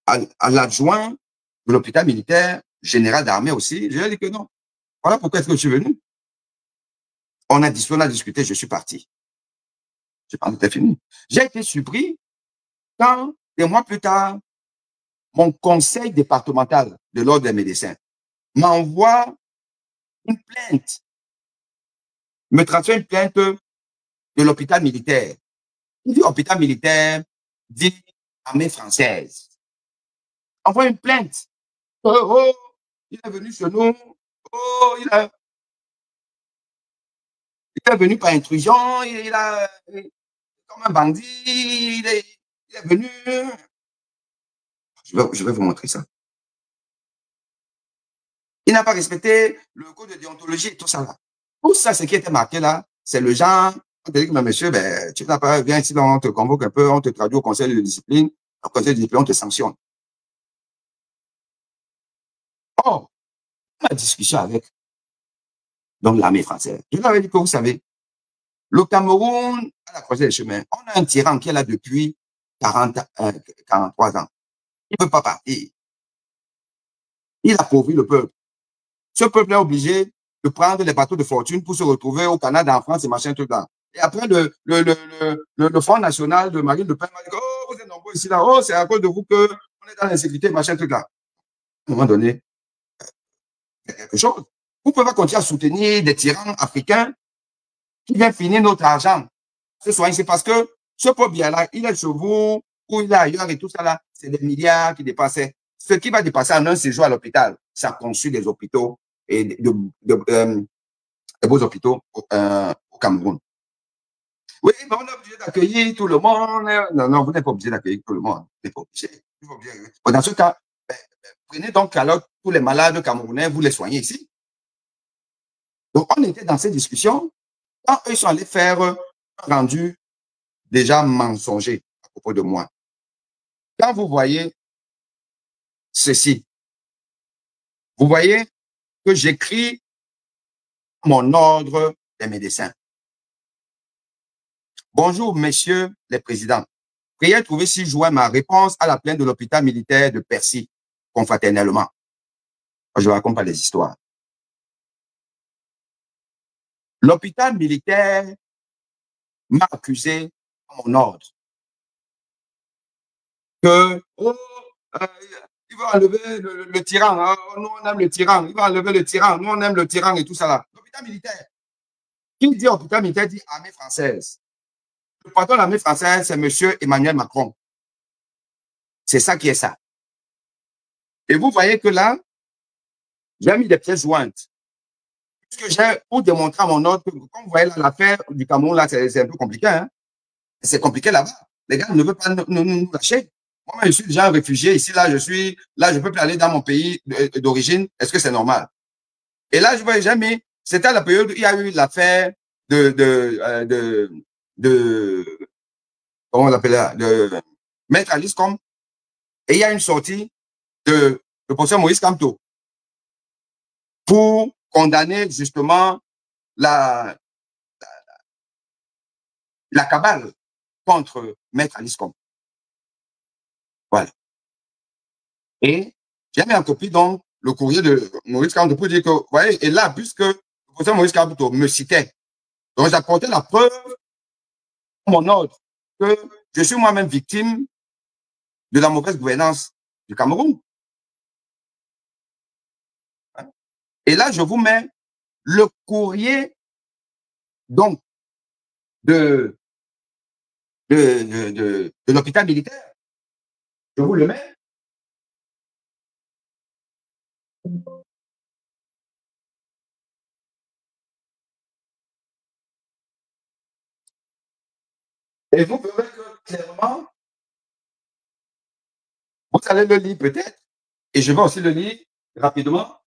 à l'adjoint de l'hôpital militaire, général d'armée aussi, je lui ai dit que non. Voilà pourquoi est-ce que je suis venu. On a discuté, je suis parti. Je pense que c'était fini. J'ai été surpris quand, des mois plus tard, mon conseil départemental de l'ordre des médecins m'envoie une plainte, me transfère une plainte de l'hôpital militaire. Il dit hôpital militaire, dit armée française. Envoie une plainte. Oh, il est venu chez nous. Oh, il est venu par intrusion. Il a, comme un bandit. Il est venu. Je vais vous montrer ça. Il n'a pas respecté le code de déontologie et tout ça là. Tout ça, ce qui était marqué là, c'est le genre, on te dit que, mais monsieur, ben, tu n'as pas, viens ici, on te convoque un peu, on te traduit au conseil de discipline. Au conseil de discipline, on te sanctionne. Oh, ma discussion avec donc l'armée française. Je leur ai dit que vous savez, le Cameroun a la croisée des chemins. On a un tyran qui est là depuis 43 ans. Il ne peut pas partir. Il appauvrit le peuple. Ce peuple est obligé de prendre les bateaux de fortune pour se retrouver au Canada, en France et machin, tout là. Et après, le Front National de Marine Le Pen m'a dit, oh, vous êtes nombreux ici, là. Oh, c'est à cause de vous que on est dans l'insécurité, machin, tout là. À un moment donné, il y a quelque chose. Vous ne pouvez pas continuer à soutenir des tyrans africains qui viennent finir notre argent. Ce soir, c'est parce que ce peuple là, il est chez vous, ou il est ailleurs et tout ça là, c'est des milliards qui dépassaient. Ce qui va dépasser en un séjour à l'hôpital, ça construit des hôpitaux et de beaux hôpitaux au Cameroun. Oui, mais on est obligé d'accueillir tout le monde. Non, non, vous n'êtes pas obligé d'accueillir tout le monde. Vous n'êtes pas obligé. Dans ce cas, prenez donc alors tous les malades camerounais, vous les soignez ici. Donc, on était dans ces discussions quand eux sont allés faire un rendu déjà mensonger à propos de moi. Quand vous voyez ceci, vous voyez que j'écris mon ordre des médecins. Bonjour, messieurs les présidents. Priez trouver ci-joint ma réponse à la plainte de l'hôpital militaire de Percy, confraternellement. Je ne raconte pas les histoires. L'hôpital militaire m'a accusé à mon ordre que il va enlever le tyran. Hein. Nous, on aime le tyran. Il va enlever le tyran. Nous, on aime le tyran et tout ça là. L'hôpital militaire. Qui dit hôpital militaire dit armée française. Le patron de l'armée française, c'est M. Emmanuel Macron. C'est ça qui est ça. Et vous voyez que là, j'ai mis des pièces jointes. Puisque j'ai, pour démontrer à mon ordre, que, comme vous voyez là, l'affaire du Cameroun, là, c'est un peu compliqué. Hein? C'est compliqué là-bas. Les gars ne veulent pas nous lâcher. Moi, je suis déjà un réfugié. Ici, là, je peux plus aller dans mon pays d'origine. Est-ce que c'est normal? Et là, je vois jamais. C'était à la période où il y a eu l'affaire de comment on l'appelle là, de Maître Alice Com. Et il y a une sortie de professeur Maurice Kamto pour condamner justement la cabale contre Maître Alice Com. Voilà. Et j'ai mis en copie donc le courrier de Maurice Kamto pour dire que, vous voyez, et là, puisque le professeur Maurice Kamto me citait, donc j'apportais la preuve, mon ordre, que je suis moi-même victime de la mauvaise gouvernance du Cameroun. Et là, je vous mets le courrier donc de l'hôpital militaire. Je vous le mets. Et vous verrez que clairement, vous allez le lire peut-être, et je vais aussi le lire rapidement.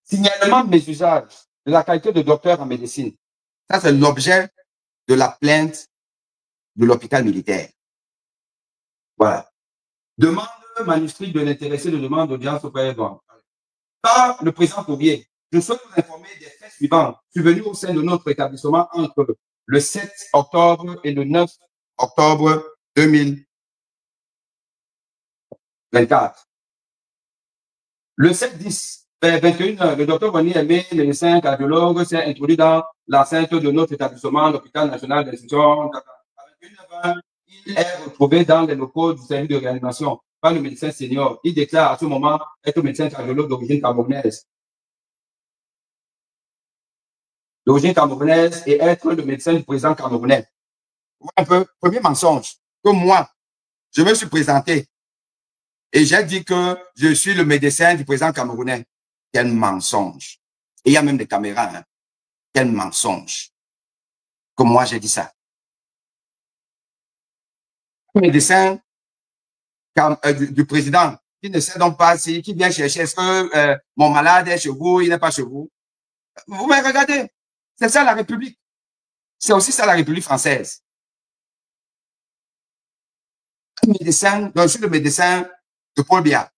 Signalement de mes usages de la qualité de docteur en médecine. Ça, c'est l'objet de la plainte de l'hôpital militaire. Voilà. Demande manuscrit de l'intéressé de demande d'audience au président. Par le présent courrier, je souhaite vous informer des faits suivants survenus au sein de notre établissement entre le 7 octobre et le 9 octobre 2024. Le 7-10, vers 21h, le docteur René Aimé, médecin cardiologue, s'est introduit dans l'enceinte de notre établissement, l'hôpital national d'instruction. À 21h20, il est retrouvé dans les locaux du service de réanimation par le médecin senior. Il déclare à ce moment être médecin cardiologue d'origine camerounaise. Et être le médecin du président camerounais. Un peu, premier mensonge, que moi, je me suis présenté et j'ai dit que je suis le médecin du président camerounais. Quel mensonge. Et il y a même des caméras. Hein. Quel mensonge. Que moi, j'ai dit ça. Le médecin du président, qui ne sait donc pas si, qui vient chercher, est-ce que mon malade est chez vous, il n'est pas chez vous. Vous me regardez. C'est ça la République. C'est aussi ça la République française. Un médecin, donc je suis le médecin de Paul Biya.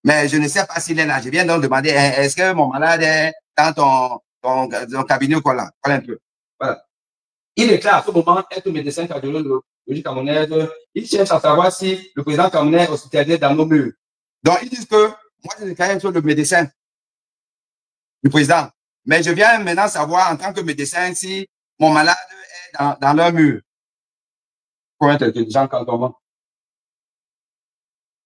Mais je ne sais pas s'il est là. Je viens donc demander, est-ce que mon malade est dans ton cabinet ou quoi là? Voilà un peu. Voilà. Il déclare à ce moment être médecin cardiologue camerounaise. Il cherche à savoir si le président camerounais est hospitalisé dans nos murs. Donc, ils disent que moi, je déclare être le médecin du président. Mais je viens maintenant savoir en tant que médecin si mon malade est dans leur mur. Pour être intelligent quand on va.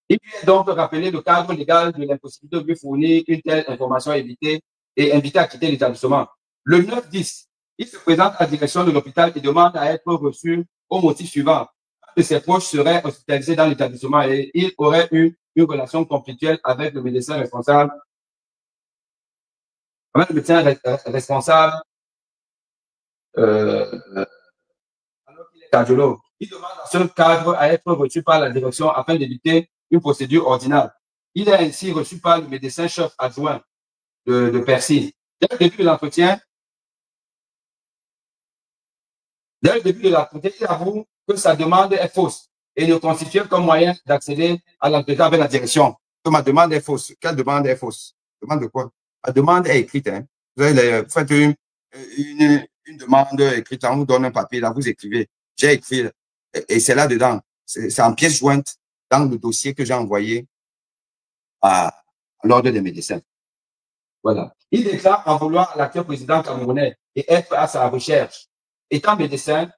Il lui est donc rappelé le cadre légal de l'impossibilité de lui fournir une telle information évitée et invité à quitter l'établissement. Le 9-10, il se présente à la direction de l'hôpital et demande à être reçu au motif suivant. Un de ses proches serait hospitalisé dans l'établissement et il aurait eu une relation conflictuelle avec le médecin responsable. Avec le médecin responsable cardiologue. Il demande à ce cadre à être reçu par la direction afin d'éviter une procédure ordinaire. Il est ainsi reçu par le médecin-chef adjoint de Percy. Dès le début de l'entretien, il avoue que sa demande est fausse et ne constitue comme moyen d'accéder à l'entretien avec la direction. Que ma demande est fausse. Quelle demande est fausse? Demande de quoi? La demande est écrite. Hein. Vous faites une demande écrite, on vous donne un papier, là, vous écrivez. J'ai écrit, et c'est là-dedans. C'est en pièce jointe dans le dossier que j'ai envoyé à l'ordre des médecins. Voilà. Il déclare en vouloir à l'actuel président camerounais et être à sa recherche. Étant médecin,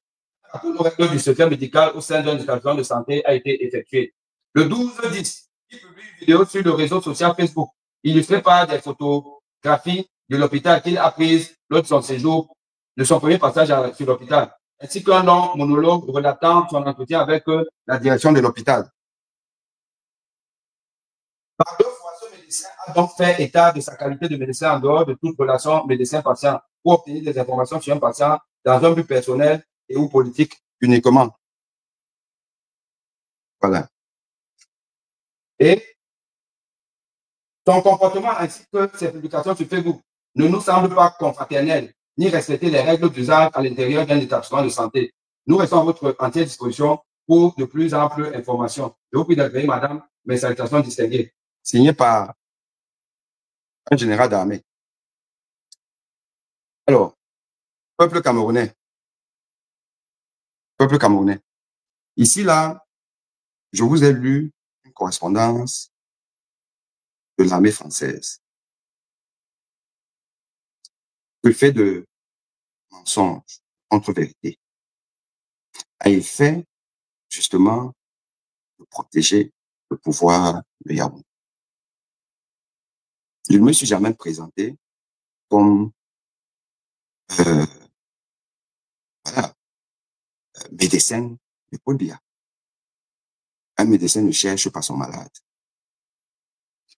le règle du secret médical au sein d'un établissement de santé a été effectué. Le 12-10, il publie une vidéo sur le réseau social Facebook, illustrée par des photographies de l'hôpital qu'il a prises lors de son séjour, de son premier passage sur l'hôpital, ainsi qu'un long monologue relatant son entretien avec la direction de l'hôpital. Par deux fois, ce médecin a donc fait état de sa qualité de médecin en dehors de toute relation médecin-patient pour obtenir des informations sur un patient dans un but personnel et ou politique uniquement. Voilà. Et son comportement ainsi que ses publications sur Facebook ne nous semblent pas confraternels, ni respecter les règles d'usage à l'intérieur d'un établissement de santé. Nous restons à votre entière disposition pour de plus amples informations. Je vous prie d'agréer, madame, mes salutations distinguées. Signé par un général d'armée. Alors, peuple camerounais. Peuple camerounais. Ici, là, je vous ai lu une correspondance de l'armée française. Le fait de mensonges contre vérité a effet, justement, de protéger le pouvoir de Yaoundé. Je ne me suis jamais présenté comme voilà, médecin de Paul Biya. Un médecin ne cherche pas son malade.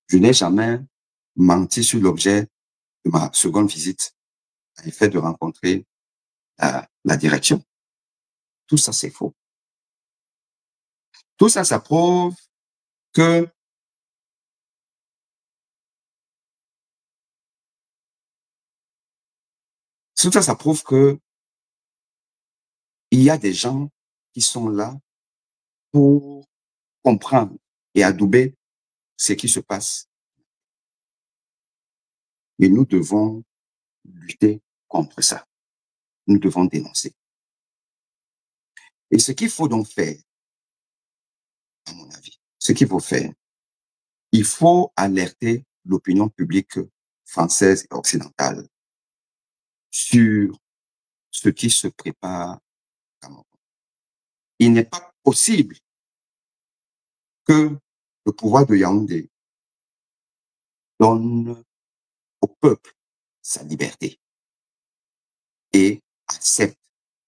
Je n'ai jamais menti sur l'objet de ma seconde visite à l'effet de rencontrer la direction. Tout ça, c'est faux. Tout ça, ça prouve que tout ça, ça prouve que il y a des gens qui sont là pour comprendre et adouber ce qui se passe. Et nous devons lutter contre ça. Nous devons dénoncer. Et ce qu'il faut donc faire, à mon avis, ce qu'il faut faire, il faut alerter l'opinion publique française et occidentale sur ce qui se prépare à Cameroun. Il n'est pas possible que le pouvoir de Yaoundé donne au peuple sa liberté et accepte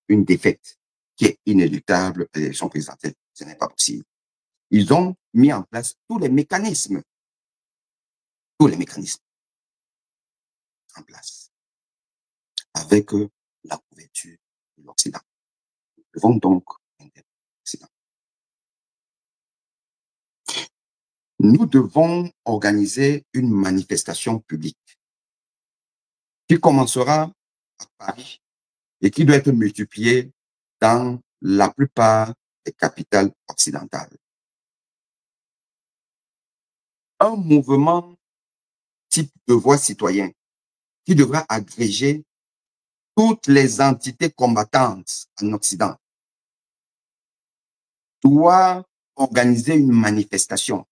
une défaite qui est inéluctable à l'élection présidentielle. Ce n'est pas possible. Ils ont mis en place tous les mécanismes en place avec la couverture de l'Occident. Nous devons donc intégrer l'Occident. Nous devons organiser une manifestation publique qui commencera à Paris et qui doit être multipliée dans la plupart des capitales occidentales. Un mouvement type de voix citoyen qui devra agréger toutes les entités combattantes en Occident doit organiser une manifestation,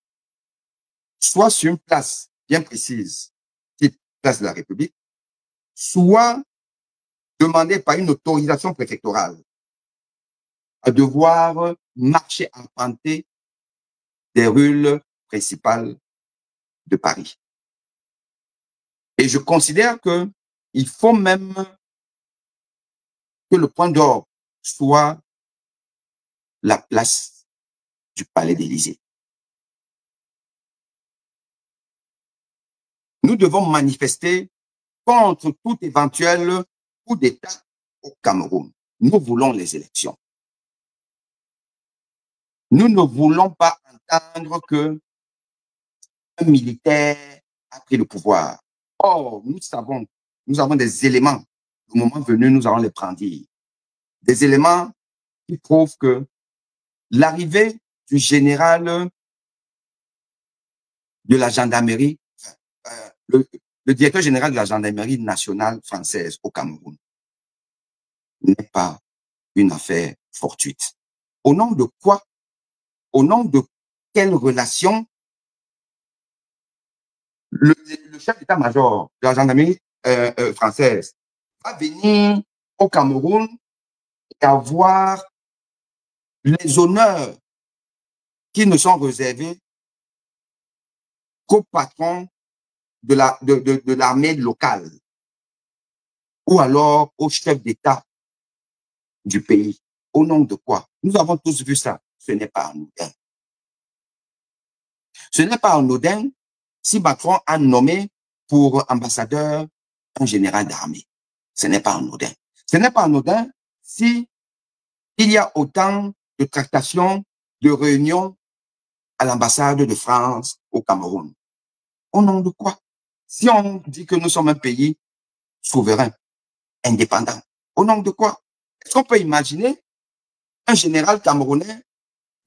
soit sur une place bien précise, type place de la République, soit demandée par une autorisation préfectorale à devoir marcher arpenter des rues principales de Paris. Et je considère que il faut même que le point d'ordre soit la place du Palais d'Élysée. Nous devons manifester contre tout éventuel coup d'État au Cameroun. Nous voulons les élections. Nous ne voulons pas entendre que un militaire a pris le pouvoir. Or, nous avons des éléments. Au moment venu, nous allons les prendre. Des éléments qui prouvent que l'arrivée du général de la gendarmerie, le directeur général de la gendarmerie nationale française au Cameroun n'est pas une affaire fortuite. Au nom de quoi? Au nom de quelle relation le chef d'état-major de la gendarmerie française va venir au Cameroun et avoir les honneurs qui ne sont réservés qu'au patron de l'armée locale ou alors au chef d'État du pays. Au nom de quoi? Nous avons tous vu ça. Ce n'est pas anodin. Ce n'est pas anodin si Macron a nommé pour ambassadeur un général d'armée. Ce n'est pas anodin. Ce n'est pas anodin si il y a autant de tractations, de réunions à l'ambassade de France au Cameroun. Au nom de quoi? Si on dit que nous sommes un pays souverain, indépendant, au nom de quoi? Est-ce qu'on peut imaginer un général camerounais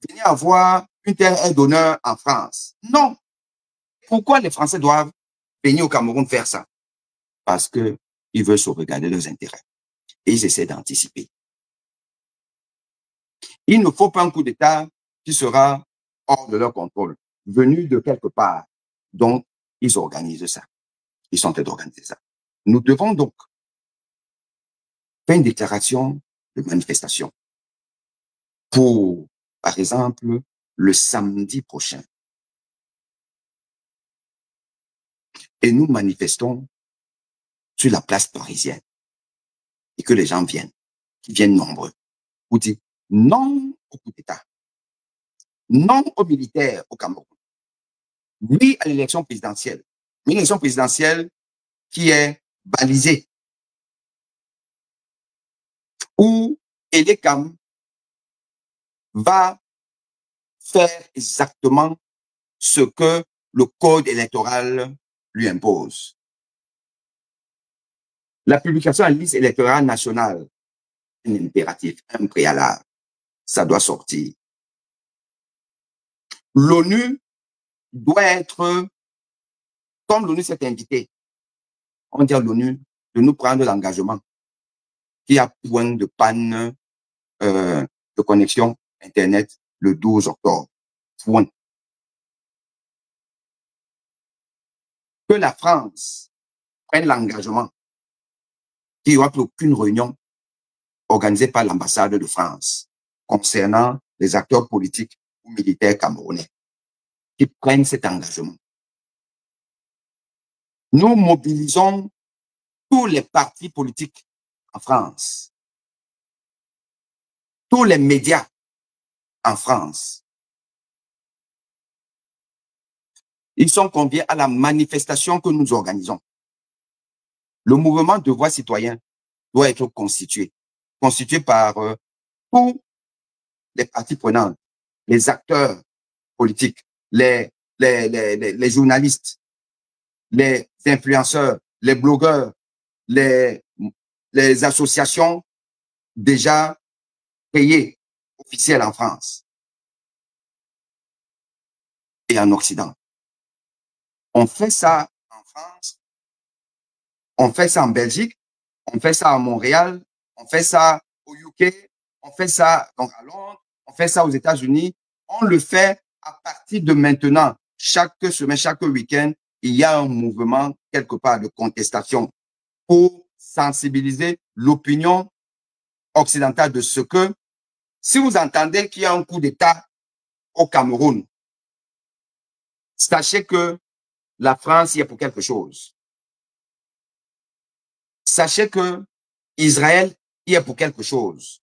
venir avoir une terre aide d'honneur en France? Non. Pourquoi les Français doivent venir au Cameroun faire ça? Parce qu'ils veulent sauvegarder leurs intérêts. Et ils essaient d'anticiper. Il ne faut pas un coup d'État qui sera hors de leur contrôle, venu de quelque part. Donc, ils organisent ça. Ils sont en train d'organiser ça. Nous devons donc faire une déclaration de manifestation pour, par exemple, le samedi prochain. Et nous manifestons sur la place parisienne et que les gens viennent, qu'ils viennent nombreux, pour dire non au coup d'État, non aux militaires au Cameroun, oui à l'élection présidentielle, une élection présidentielle qui est balisée, où Elekam va faire exactement ce que le code électoral lui impose. La publication de la liste électorale nationale, un impératif, un préalable, ça doit sortir. L'ONU doit être, comme l'ONU s'est invitée, on dit à l'ONU de nous prendre l'engagement qu'il y a point de panne de connexion Internet le 12 octobre. Point. Que la France prenne l'engagement qu'il n'y aura plus aucune réunion organisée par l'ambassade de France concernant les acteurs politiques ou militaires camerounais, qui prennent cet engagement. Nous mobilisons tous les partis politiques en France, tous les médias en France. Ils sont conviés à la manifestation que nous organisons. Le mouvement de voix citoyen doit être constitué par tous les parties prenantes, les acteurs politiques, les journalistes, les influenceurs, les blogueurs, les associations déjà payées, officielles en France et en Occident. On fait ça en France, on fait ça en Belgique, on fait ça à Montréal, on fait ça au UK, on fait ça donc à Londres, on fait ça aux États-Unis. On le fait à partir de maintenant. Chaque semaine, chaque week-end, il y a un mouvement quelque part de contestation pour sensibiliser l'opinion occidentale de ce que, si vous entendez qu'il y a un coup d'État au Cameroun, sachez que la France y est pour quelque chose. Sachez que Israël y est pour quelque chose.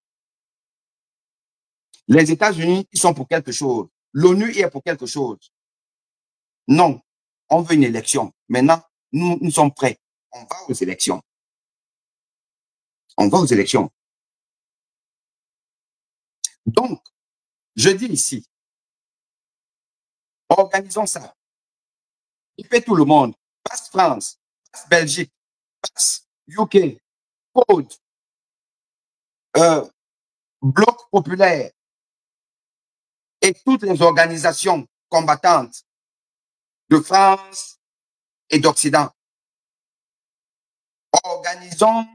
Les États-Unis, ils sont pour quelque chose. L'ONU y est pour quelque chose. Non, on veut une élection. Maintenant, nous sommes prêts. On va aux élections. On va aux élections. Donc, Je dis ici, organisons ça. Il fait tout le monde. Passe France, passe Belgique, passe UK, Code, Bloc populaire et toutes les organisations combattantes de France et d'Occident. Organisons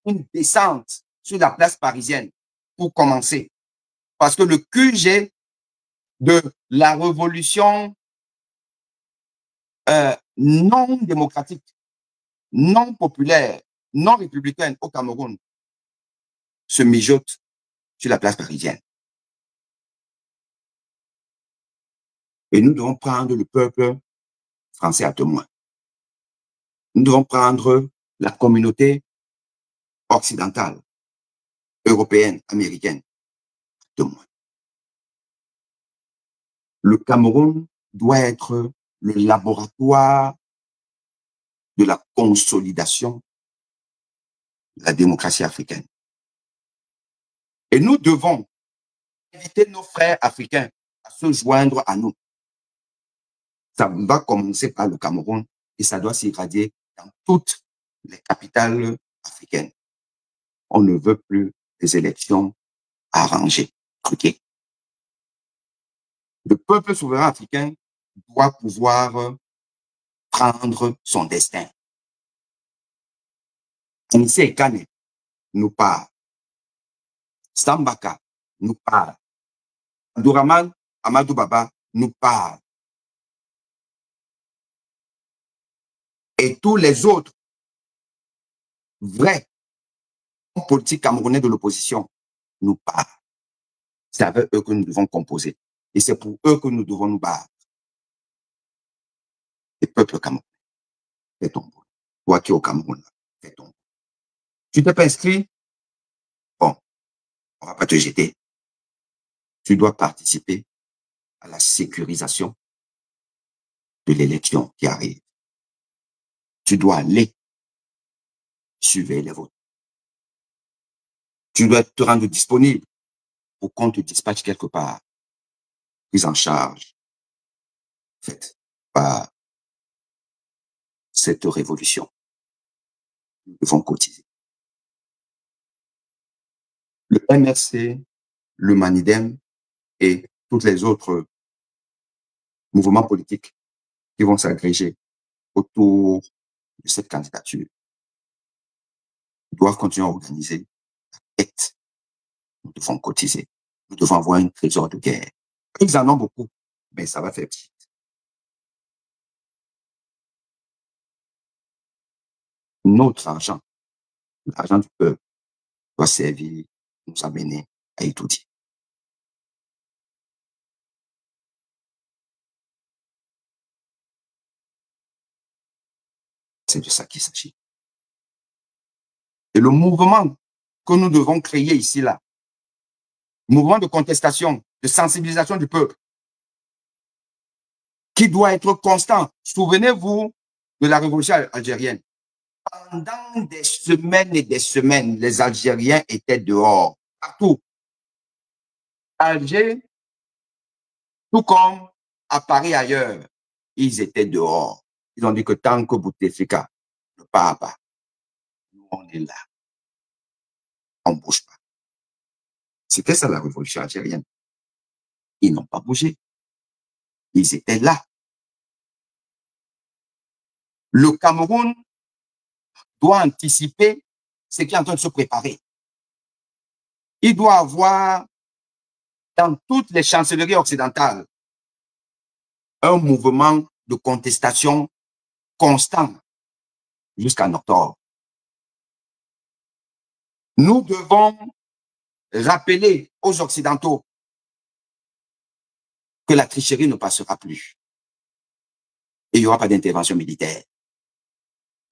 une descente sur la place parisienne pour commencer. Parce que le QG de la révolution non démocratique, non populaire, non républicaine au Cameroun se mijote sur la place parisienne. Et nous devons prendre le peuple français à témoin. Nous devons prendre la communauté occidentale, européenne, américaine à témoin. Le Cameroun doit être le laboratoire de la consolidation de la démocratie africaine. Et nous devons inviter nos frères africains à se joindre à nous. Ça va commencer par le Cameroun et ça doit s'irradier dans toutes les capitales africaines. On ne veut plus des élections arrangées, truquées. Le peuple souverain africain doit pouvoir prendre son destin. Nissé Kane nous parle. Sambaka nous parle. Abdourahmane Amadou Baba nous parle. Et tous les autres vrais politiques camerounais de l'opposition nous parlent. C'est avec eux que nous devons composer. Et c'est pour eux que nous devons nous battre. Les peuples camerounais, fais ton boulot. Toi qui es au Cameroun, fais ton boulot. Tu t'es pas inscrit? Bon, on va pas te jeter. Tu dois participer à la sécurisation de l'élection qui arrive. Tu dois aller surveiller les votes. Tu dois te rendre disponible pour qu'on te dispatche quelque part. Prise en charge faite par cette révolution. Nous devons cotiser. Le MRC, le MANIDEM et tous les autres mouvements politiques qui vont s'agréger autour de cette candidature doivent continuer à organiser la quête. Nous devons cotiser. Nous devons avoir un trésor de guerre. Ils en ont beaucoup, mais ça va faire petit. Notre argent, l'argent du peuple, doit servir, nous amener à étudier. C'est de ça qu'il s'agit. Et le mouvement que nous devons créer ici, là, mouvement de contestation, de sensibilisation du peuple, qui doit être constant. Souvenez-vous de la révolution algérienne. Pendant des semaines et des semaines, les Algériens étaient dehors, partout. Alger, tout comme à Paris ailleurs, ils étaient dehors. Ils ont dit que tant que Bouteflika ne part pas, nous on est là. On ne bouge pas. C'était ça la révolution algérienne. Ils n'ont pas bougé. Ils étaient là. Le Cameroun doit anticiper ce qui est en train de se préparer. Il doit avoir dans toutes les chancelleries occidentales un mouvement de contestation constant jusqu'en octobre. Nous devons rappeler aux Occidentaux que la tricherie ne passera plus. Et il n'y aura pas d'intervention militaire.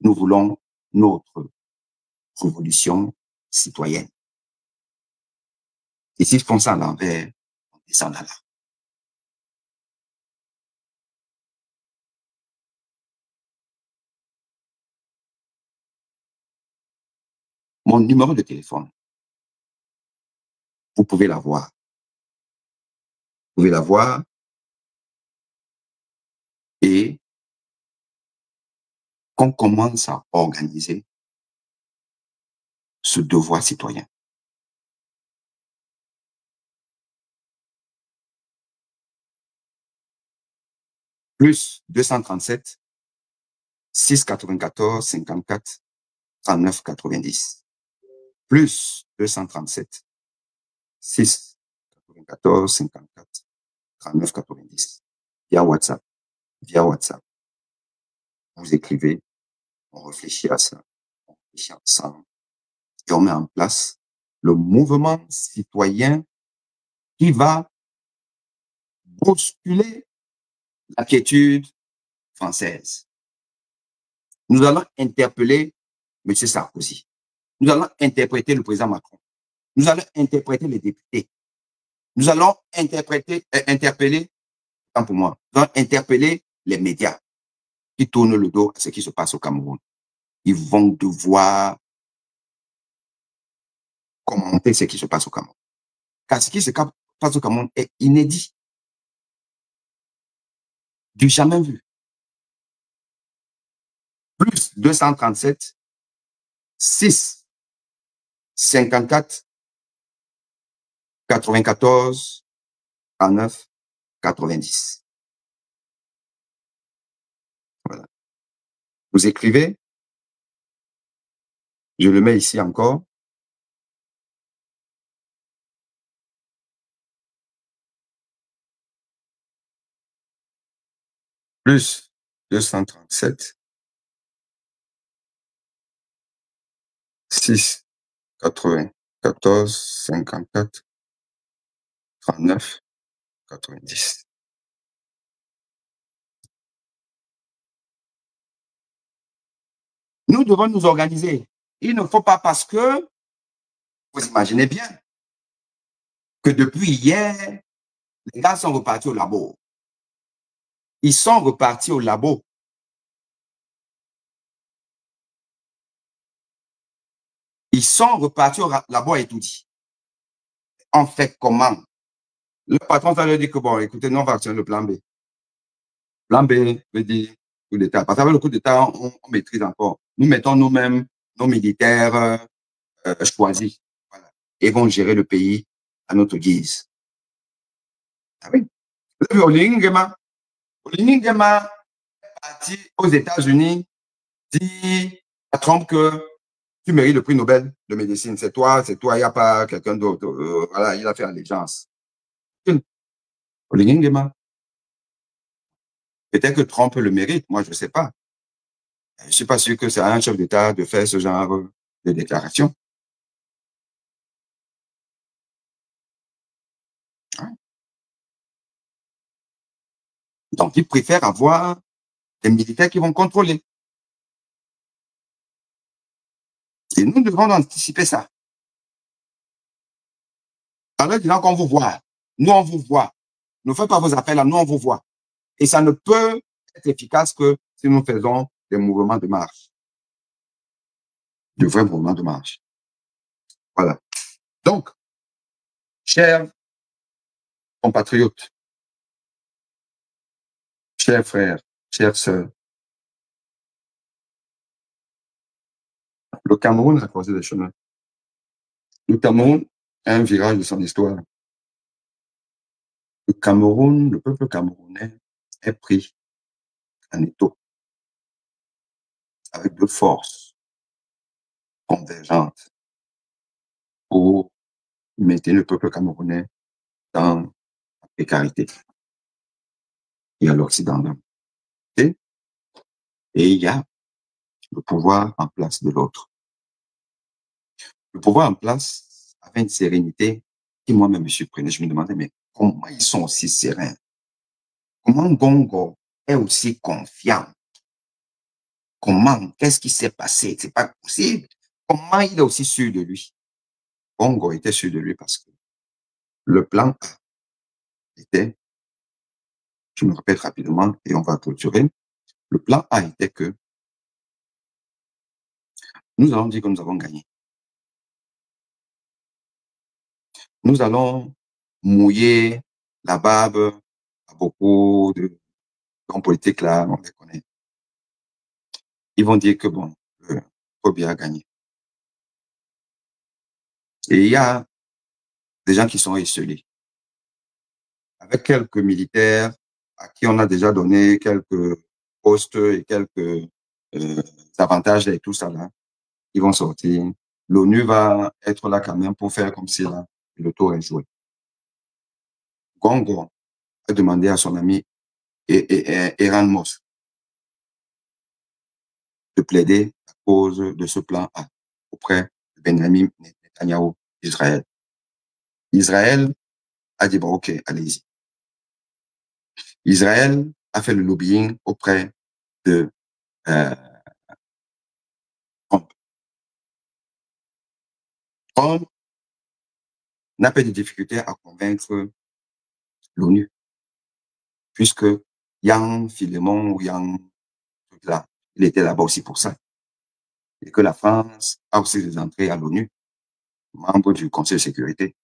Nous voulons notre révolution citoyenne. Et s'ils font ça à l'envers, on descend là. Mon numéro de téléphone, vous pouvez l'avoir. pouvez la voir et qu'on commence à organiser ce devoir citoyen. Plus 237 694 54 39 90. Plus 237 694 54 39 90. Via WhatsApp. Via WhatsApp. Vous écrivez, on réfléchit à ça, on réfléchit ensemble et on met en place le mouvement citoyen qui va bousculer la quiétude française. Nous allons interpeller M. Sarkozy. Nous allons interpréter le président Macron. Nous allons interpréter les députés. Nous allons interpeller, tant pour moi, nous allons interpeller les médias qui tournent le dos à ce qui se passe au Cameroun. Ils vont devoir commenter ce qui se passe au Cameroun. Car ce qui se passe au Cameroun est inédit. Du jamais vu. Plus 237 6 54 94 39 90. Voilà. Vous écrivez, je le mets ici encore. Plus 237 6 94 54 39 90. Nous devons nous organiser. Il ne faut pas, parce que vous imaginez bien que depuis hier, les gars sont repartis au labo. Ils sont repartis au labo. Ils sont repartis au labo et tout dit. On fait comment? Le patron, ça lui dit que bon, écoutez, nous, on va actionner le plan B. Plan B veut dire coup d'État. Parce qu'avec le coup d'État, on maîtrise encore. Nous mettons nous-mêmes nos militaires choisis. Voilà. Et vont gérer le pays à notre guise. Ah oui. Le Olingema parti aux États-Unis, dit à Trump que tu mérites le prix Nobel de médecine. C'est toi, il n'y a pas quelqu'un d'autre. Voilà, il a fait allégeance. Olingema. Peut-être que Trump le mérite, moi je ne sais pas. Je ne suis pas sûr que c'est à un chef d'État de faire ce genre de déclaration. Donc, ils préfèrent avoir des militaires qui vont contrôler. Et nous devons anticiper ça. Alors, disant qu'on vous voit, nous on vous voit. Ne faites pas vos appels là, nous on vous voit. Et ça ne peut être efficace que si nous faisons des mouvements de marche. De vrais mouvements de marche. Voilà. Donc, chers compatriotes, chers frères, chères sœurs, le Cameroun a croisé des chemins. Le Cameroun a un virage de son histoire. Le Cameroun, le peuple camerounais est pris en étau avec deux forces convergentes pour maintenir le peuple camerounais dans la précarité. Il y a l'Occident d'un côté et il y a le pouvoir en place de l'autre. Le pouvoir en place avait une sérénité qui moi-même me surprenait. Je me demandais, mais comment ils sont aussi sereins? Comment Gongo est aussi confiant? Comment? Qu'est-ce qui s'est passé? C'est pas possible. Comment il est aussi sûr de lui? Gongo était sûr de lui parce que le plan A était, je me répète rapidement et on va clôturer, le plan A était que nous allons dire que nous avons gagné. Nous allons mouiller la barbe à beaucoup de hommes politiques là, on les connaît. Ils vont dire que bon, Paul Biya a gagné. Et il y a des gens qui sont esselés. Avec quelques militaires à qui on a déjà donné quelques postes et quelques avantages et tout ça là, ils vont sortir. L'ONU va être là quand même pour faire comme si là, le tour est joué. Gongo a demandé à son ami Eran Moss de plaider à cause de ce plan A auprès de Benjamin Netanyahu d'Israël. Israël a dit, bon, ok, allez-y. Israël a fait le lobbying auprès de Trump. Trump n'a pas de difficulté à convaincre l'ONU, puisque Yang Philemon ou Yang, là, il était là-bas aussi pour ça. Et que la France a aussi des entrées à l'ONU, membre du Conseil de sécurité.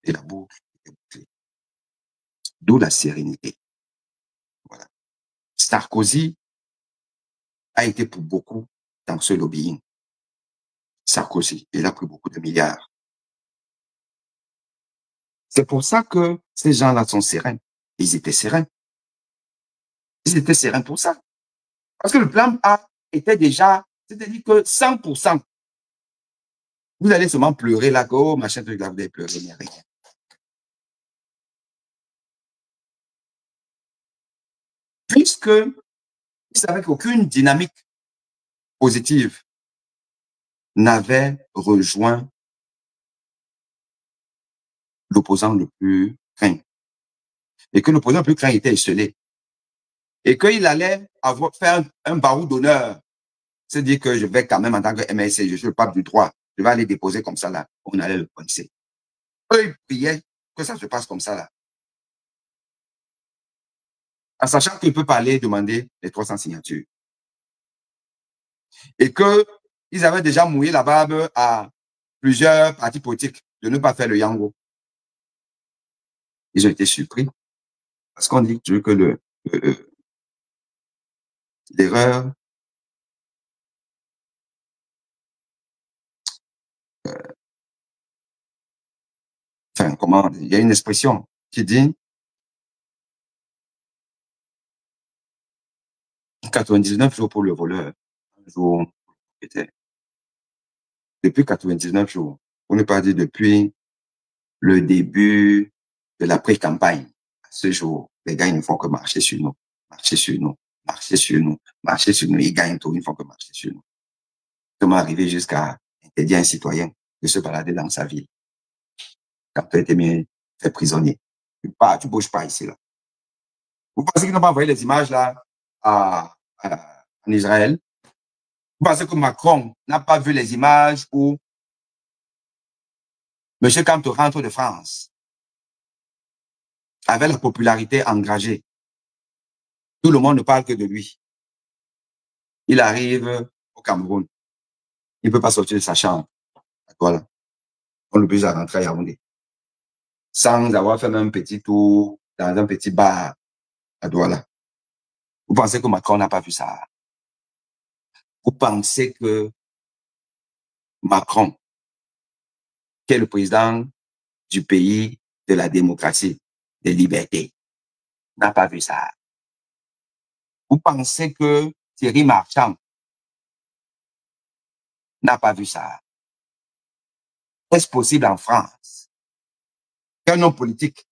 Et la boucle est bouclée. D'où la sérénité. Voilà. Sarkozy a été pour beaucoup dans ce lobbying. Sarkozy, il a pris beaucoup de milliards. C'est pour ça que ces gens-là sont sereins. Ils étaient sereins. Ils étaient sereins pour ça. Parce que le plan A était déjà, c'est-à-dire que 100%, vous allez seulement pleurer là, oh, machin, vous allez pleurer, il n'y a rien. Puisque ils savaient qu'aucune dynamique positive n'avait rejoint l'opposant le plus craint. Et que l'opposant le plus craint était esselé. Et qu'il allait faire un barreau d'honneur. C'est-à-dire que je vais quand même, en tant que MSC, je suis le pape du droit, je vais aller déposer comme ça là. On allait le coincer. Eux, ils priaient que ça se passe comme ça là. En sachant qu'il peut pas aller demander les 300 signatures. Et qu'ils avaient déjà mouillé la barbe à plusieurs partis politiques de ne pas faire le yango. Ils ont été surpris. Parce qu'on dit que l'erreur enfin, comment, il y a une expression qui dit 99 jours pour le voleur, un jour était. Depuis 99 jours, pour ne pas dire depuis le début de la pré-campagne, à ce jour, les gars, ils ne font que marcher sur nous, marcher sur nous, marcher sur nous, marcher sur nous. Ils gagnent tout, ils ne font que marcher sur nous. Comment arriver jusqu'à interdire à un citoyen de se balader dans sa ville quand tu as été mis fait prisonnier. Tu bouges pas ici, là. Vous pensez qu'ils n'ont pas envoyé les images, là, en Israël? Vous pensez que Macron n'a pas vu les images où M. Kanto rentre de France avec la popularité engagée? Tout le monde ne parle que de lui. Il arrive au Cameroun. Il ne peut pas sortir de sa chambre. Voilà. On l'oblige à rentrer à Yaoundé. Sans avoir fait même un petit tour dans un petit bar à Douala. Vous pensez que Macron n'a pas vu ça? Vous pensez que Macron, qui est le président du pays de la démocratie, des libertés, n'a pas vu ça? Vous pensez que Thierry Marchand n'a pas vu ça? Est-ce possible en France qu'un homme politique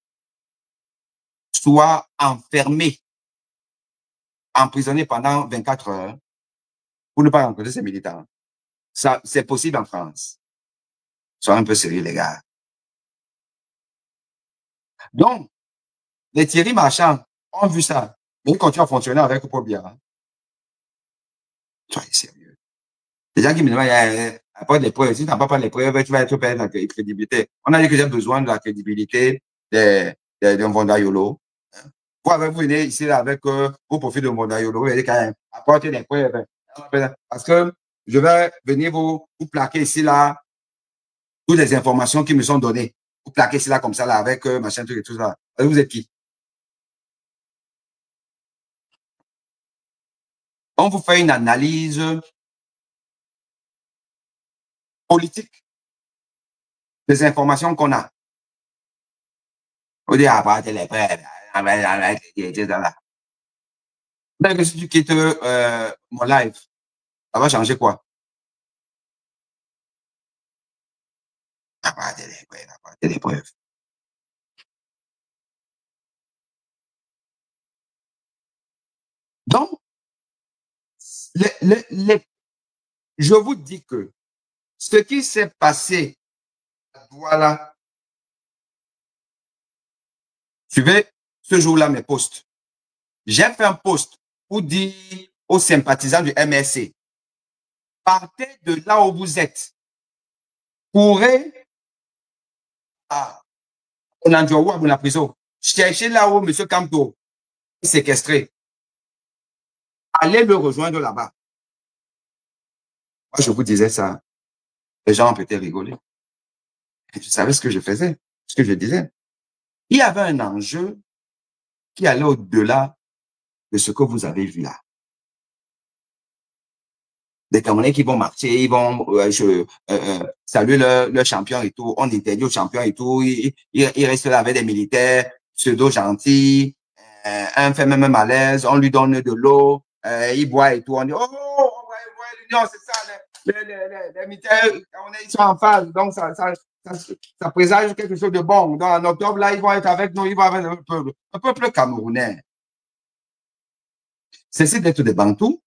soit enfermé, emprisonné pendant 24 heures pour ne pas rencontrer ses militants? Ça, c'est possible en France. Soyez un peu sérieux, les gars. Donc, les Thierry Marchand ont vu ça, mais ils continuent à fonctionner avec Paul Biya. Soyez sérieux. Les gens qui me demandent, après les preuves, si tu n'as pas les preuves, tu vas être perdre la crédibilité. On a dit que j'ai besoin de la crédibilité d'un Vondayolo. Vous venez ici avec au profit de Vondayolo, vous allez quand même apporter des preuves. Parce que je vais venir vous plaquer ici, là, toutes les informations qui me sont données. Vous plaquez cela comme ça, là, avec machin, truc et tout ça. Vous êtes qui? On vous fait une analyse politique des informations qu'on a. Vous dites, ah, bah, les preuves. Donc, si tu quittes mon live, ça va changer quoi? Apporter les preuves, apporter les preuves. Donc, je vous dis que ce qui s'est passé à Douala, suivez ce jour-là mes posts. J'ai fait un post pour dire aux sympathisants du MRC, partez de là où vous êtes, courez à Onandjowo, à la prison, cherchez là où M. Kamto est séquestré. Allez le rejoindre là-bas. Moi, je vous disais ça. Les gens ont peut-être rigolé. Je savais ce que je faisais, ce que je disais. Il y avait un enjeu qui allait au-delà de ce que vous avez vu là. Des Camerounais qui vont marcher, ils vont saluer le champion et tout. On interdit au champion et tout. Il reste là avec des militaires pseudo gentils. Un fait même malaise, on lui donne de l'eau, il boit et tout. On dit, oh, on va l'union, c'est ça. Les militaires, ils sont en phase. Donc, ça présage quelque chose de bon. Donc, en octobre, là, ils vont être avec nous, ils vont avec le peuple camerounais. Cessez d'être des Bantous.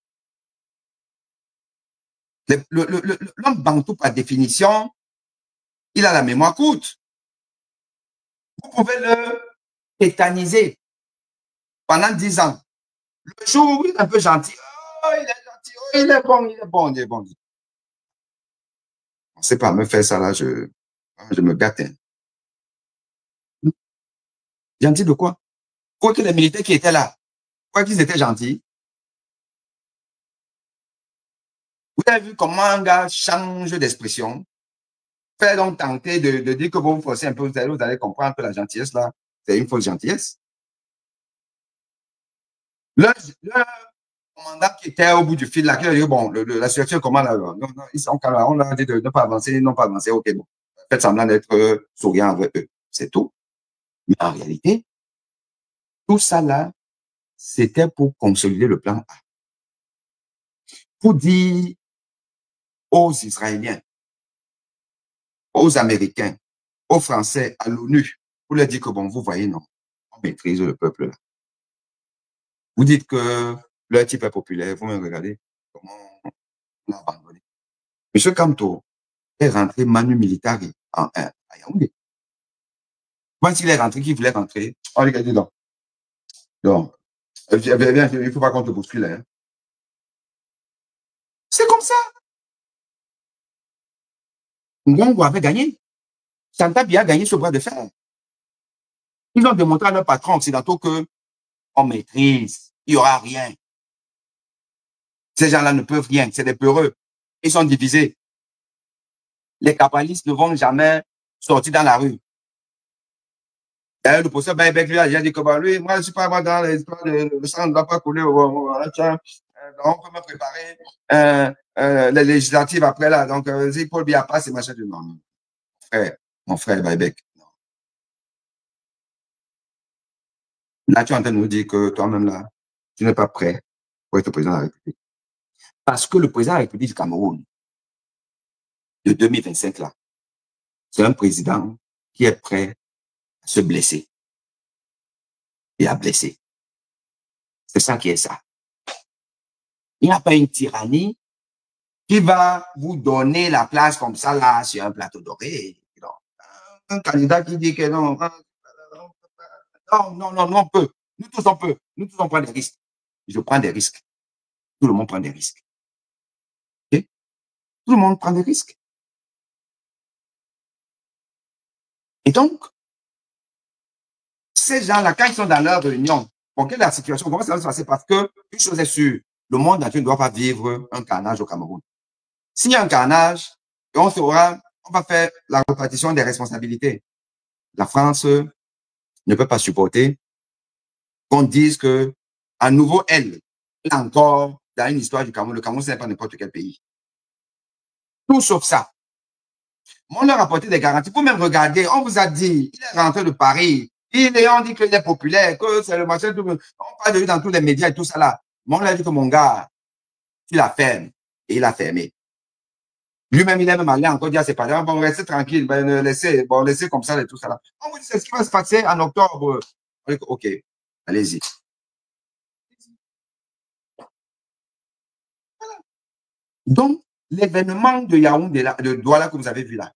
L'homme bantou, par définition, il a la mémoire courte. Vous pouvez le tétaniser pendant 10 ans. Le jour où il est un peu gentil, oh, il est gentil, oh, il est bon, il est bon, il est bon. On ne sait pas me faire ça là, je me gâte. Gentil de quoi? Quoi que les militaires qui étaient là, quoi qu'ils étaient gentils. Vous avez vu comment un gars change d'expression? Fait donc tenter de dire que vous forcez un peu, vous allez comprendre que la gentillesse là, c'est une fausse gentillesse. Le commandant qui était au bout du fil là, qui a dit, bon, la situation comment là? Non, ils sont calmes, on leur a dit de ne pas avancer, ils n'ont pas avancé, ok, bon. Faites semblant d'être souriant avec eux. C'est tout. Mais en réalité, tout ça là, c'était pour consolider le plan A. Pour dire aux Israéliens, aux Américains, aux Français, à l'ONU, pour leur dire que bon, vous voyez, non, on maîtrise le peuple là. Vous dites que leur type est populaire, vous me regardez comment on a abandonné. M. Kamto est rentré manu militari à Yaoundé. Quand il est rentré, qu'il voulait rentrer, on lui a dit non. Donc, il ne faut pas qu'on te bouscule. Hein. C'est comme ça. Ngongo avait gagné. Santabi a gagné ce bras de fer. Ils ont démontré à leurs patrons occidentaux qu'on maîtrise, il n'y aura rien. Ces gens-là ne peuvent rien, c'est des peureux. Ils sont divisés. Les capitalistes ne vont jamais sortir dans la rue. D'ailleurs, le professeur Baïbek lui a déjà dit que bah, lui, moi, je ne suis pas dans l'histoire le sang ne doit pas couler. On peut me préparer les législatives après là. Donc, si Paul Biya passe, c'est machin du non. Mon frère Baïbek. Là, tu es en train de nous dire que toi-même là, tu n'es pas prêt pour être président de la République. Parce que le président de la République du Cameroun, de 2025 là, c'est un président qui est prêt à se blesser et à blesser. C'est ça qui est ça. Il n'y a pas une tyrannie qui va vous donner la place comme ça là sur un plateau doré. Non. Un candidat qui dit que non, non, on peut. Nous tous on peut. Nous tous on prend des risques. Je prends des risques. Tout le monde prend des risques. Okay? Tout le monde prend des risques. Et donc, ces gens-là, quand ils sont dans leur réunion, pour que la situation, comment ça va se passer? Parce que, une chose est sûre, le monde entier ne doit pas vivre un carnage au Cameroun. S'il y a un carnage, on va faire la répartition des responsabilités. La France ne peut pas supporter qu'on dise que, à nouveau, elle, encore, dans une histoire du Cameroun, le Cameroun, ce n'est pas n'importe quel pays. Tout sauf ça. On leur a apporté des garanties. Pour même regarder, on vous a dit, il est rentré de Paris. On dit qu'il est populaire, que c'est le machin. On parle de lui dans tous les médias et tout ça là. Mais on lui a dit que mon gars, tu la fermes. Et il a fermé. Lui-même, il est même allé encore dire à ses parents, bon, restez tranquille, ben, laissez comme ça et tout ça là. On vous dit, c'est ce qui va se passer en octobre. OK, allez-y. Donc, l'événement de Yaoundé, de Douala que vous avez vu là,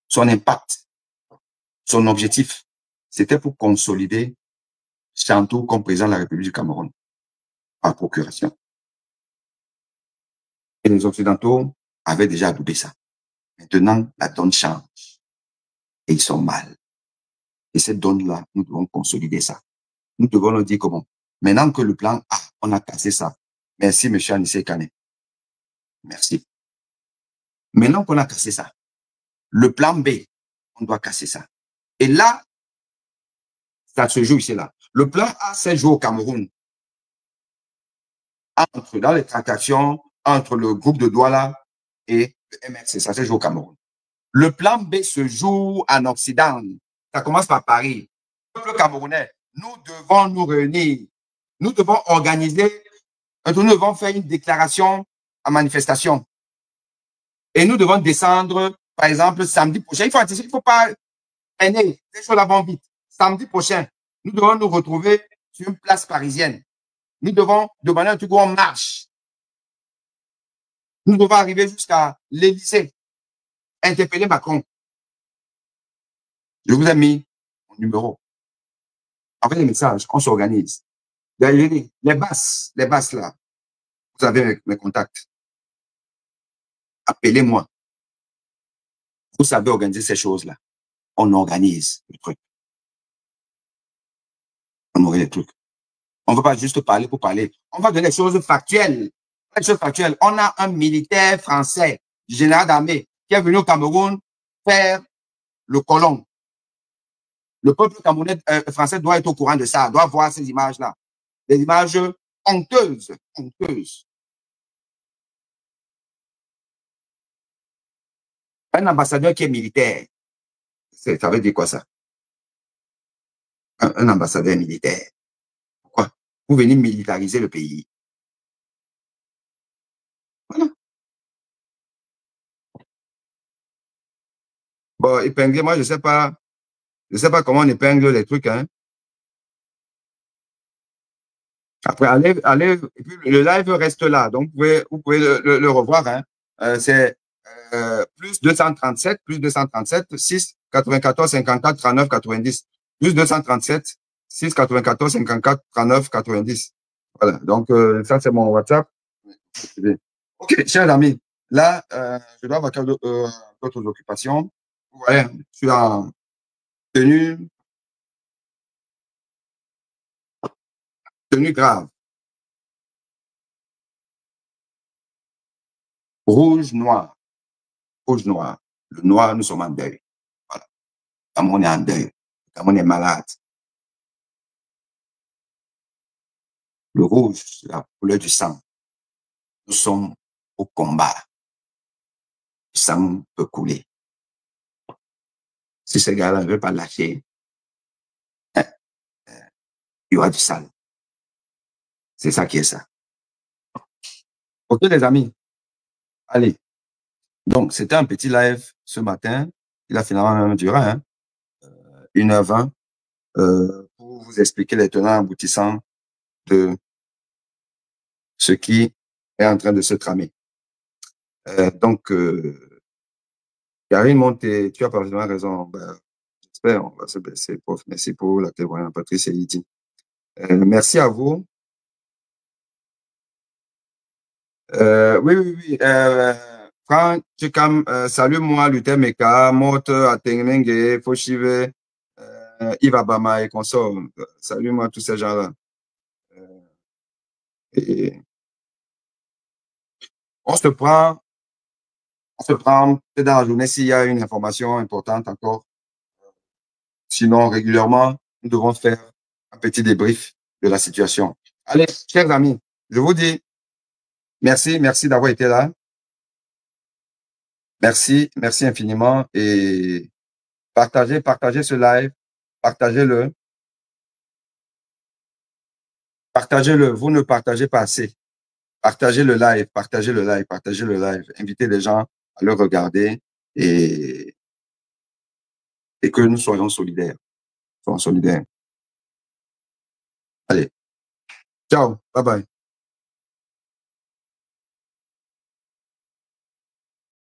son impact, son objectif, c'était pour consolider Chantou comme président de la République du Cameroun par procuration. Et les Occidentaux avaient déjà adoubé ça. Maintenant, la donne change. Et ils sont mal. Et cette donne-là, nous devons consolider ça. Nous devons leur dire comment. Maintenant que le plan A, on a cassé ça. Merci, M. Anissé Kane. Merci. Maintenant qu'on a cassé ça, le plan B, on doit casser ça. Et là, ça se joue ici là. Le plan A s'est joué au Cameroun. Dans les tractations entre le groupe de Douala et le MRC, ça se joue au Cameroun. Le plan B se joue en Occident. Ça commence par Paris. Le peuple camerounais, nous devons nous réunir. Nous devons organiser, nous devons faire une déclaration en manifestation. Et nous devons descendre, par exemple, samedi prochain. Il ne faut pas traîner. Les choses vont vite. Samedi prochain, nous devons nous retrouver sur une place parisienne. Nous devons demander un truc où on marche. Nous devons arriver jusqu'à l'Élysée. Interpeller Macron. Je vous ai mis mon numéro. Envoyez des messages, on s'organise. Les basses là, vous avez mes contacts. Appelez-moi. Vous savez organiser ces choses-là. On organise le truc. On organise le truc. On ne va pas juste parler pour parler. On va donner des choses factuelles. Des choses factuelles. On a un militaire français, général d'armée, qui est venu au Cameroun faire le colon. Le peuple camerounais français doit être au courant de ça, doit voir ces images-là. Des images honteuses, honteuses. Un ambassadeur qui est militaire, ça veut dire quoi ça? Un ambassadeur militaire. Pourquoi? Vous venez militariser le pays. Voilà. Bon, épingler, moi, je sais pas comment on épingle les trucs, hein. Après, allez, et puis le live reste là, donc vous pouvez le revoir, hein. C'est plus 237, 6 94 54 39 90, plus 237 6 94 54 39 90. Voilà, donc ça c'est mon WhatsApp. Ok, chers amis, là, je dois avoir d'autres occupations. Vous voyez, je suis en tenue grave. Rouge, noir. Rouge, noir. Le noir, nous sommes en deuil. Voilà. Cameroun est en deuil. Cameroun est malade. Le rouge, c'est la couleur du sang. Nous sommes au combat. Le sang peut couler. Si ces gars-là ne veulent pas lâcher, il y aura du sang. C'est ça qui est ça. Ok, les amis. Allez. Donc, c'était un petit live ce matin. Il a finalement même duré, hein, 1h20, pour vous expliquer les tenants aboutissants de ce qui est en train de se tramer. Donc, Karine Monté, tu as parfaitement raison. Ben, j'espère, on va se baisser, prof. Merci pour la témoignage, Patrice et Lydie. Merci à vous. Oui. Franck, salut-moi, Luther Meka, Mote, Atenenge, Foshive, Iva Bama et consort. Salut-moi, tous ces gens-là. Et on se prend On se prend peut-être dans la journée s'il y a une information importante encore. Sinon, régulièrement, nous devons faire un petit débrief de la situation. Allez, chers amis, je vous dis merci, merci d'avoir été là. Merci, merci infiniment et partagez ce live, partagez-le. Partagez-le, vous ne partagez pas assez. Partagez le live, partagez le live, partagez le live. Invitez les gens à le regarder et, et que nous soyons solidaires. Soyons solidaires. Allez, ciao, bye bye.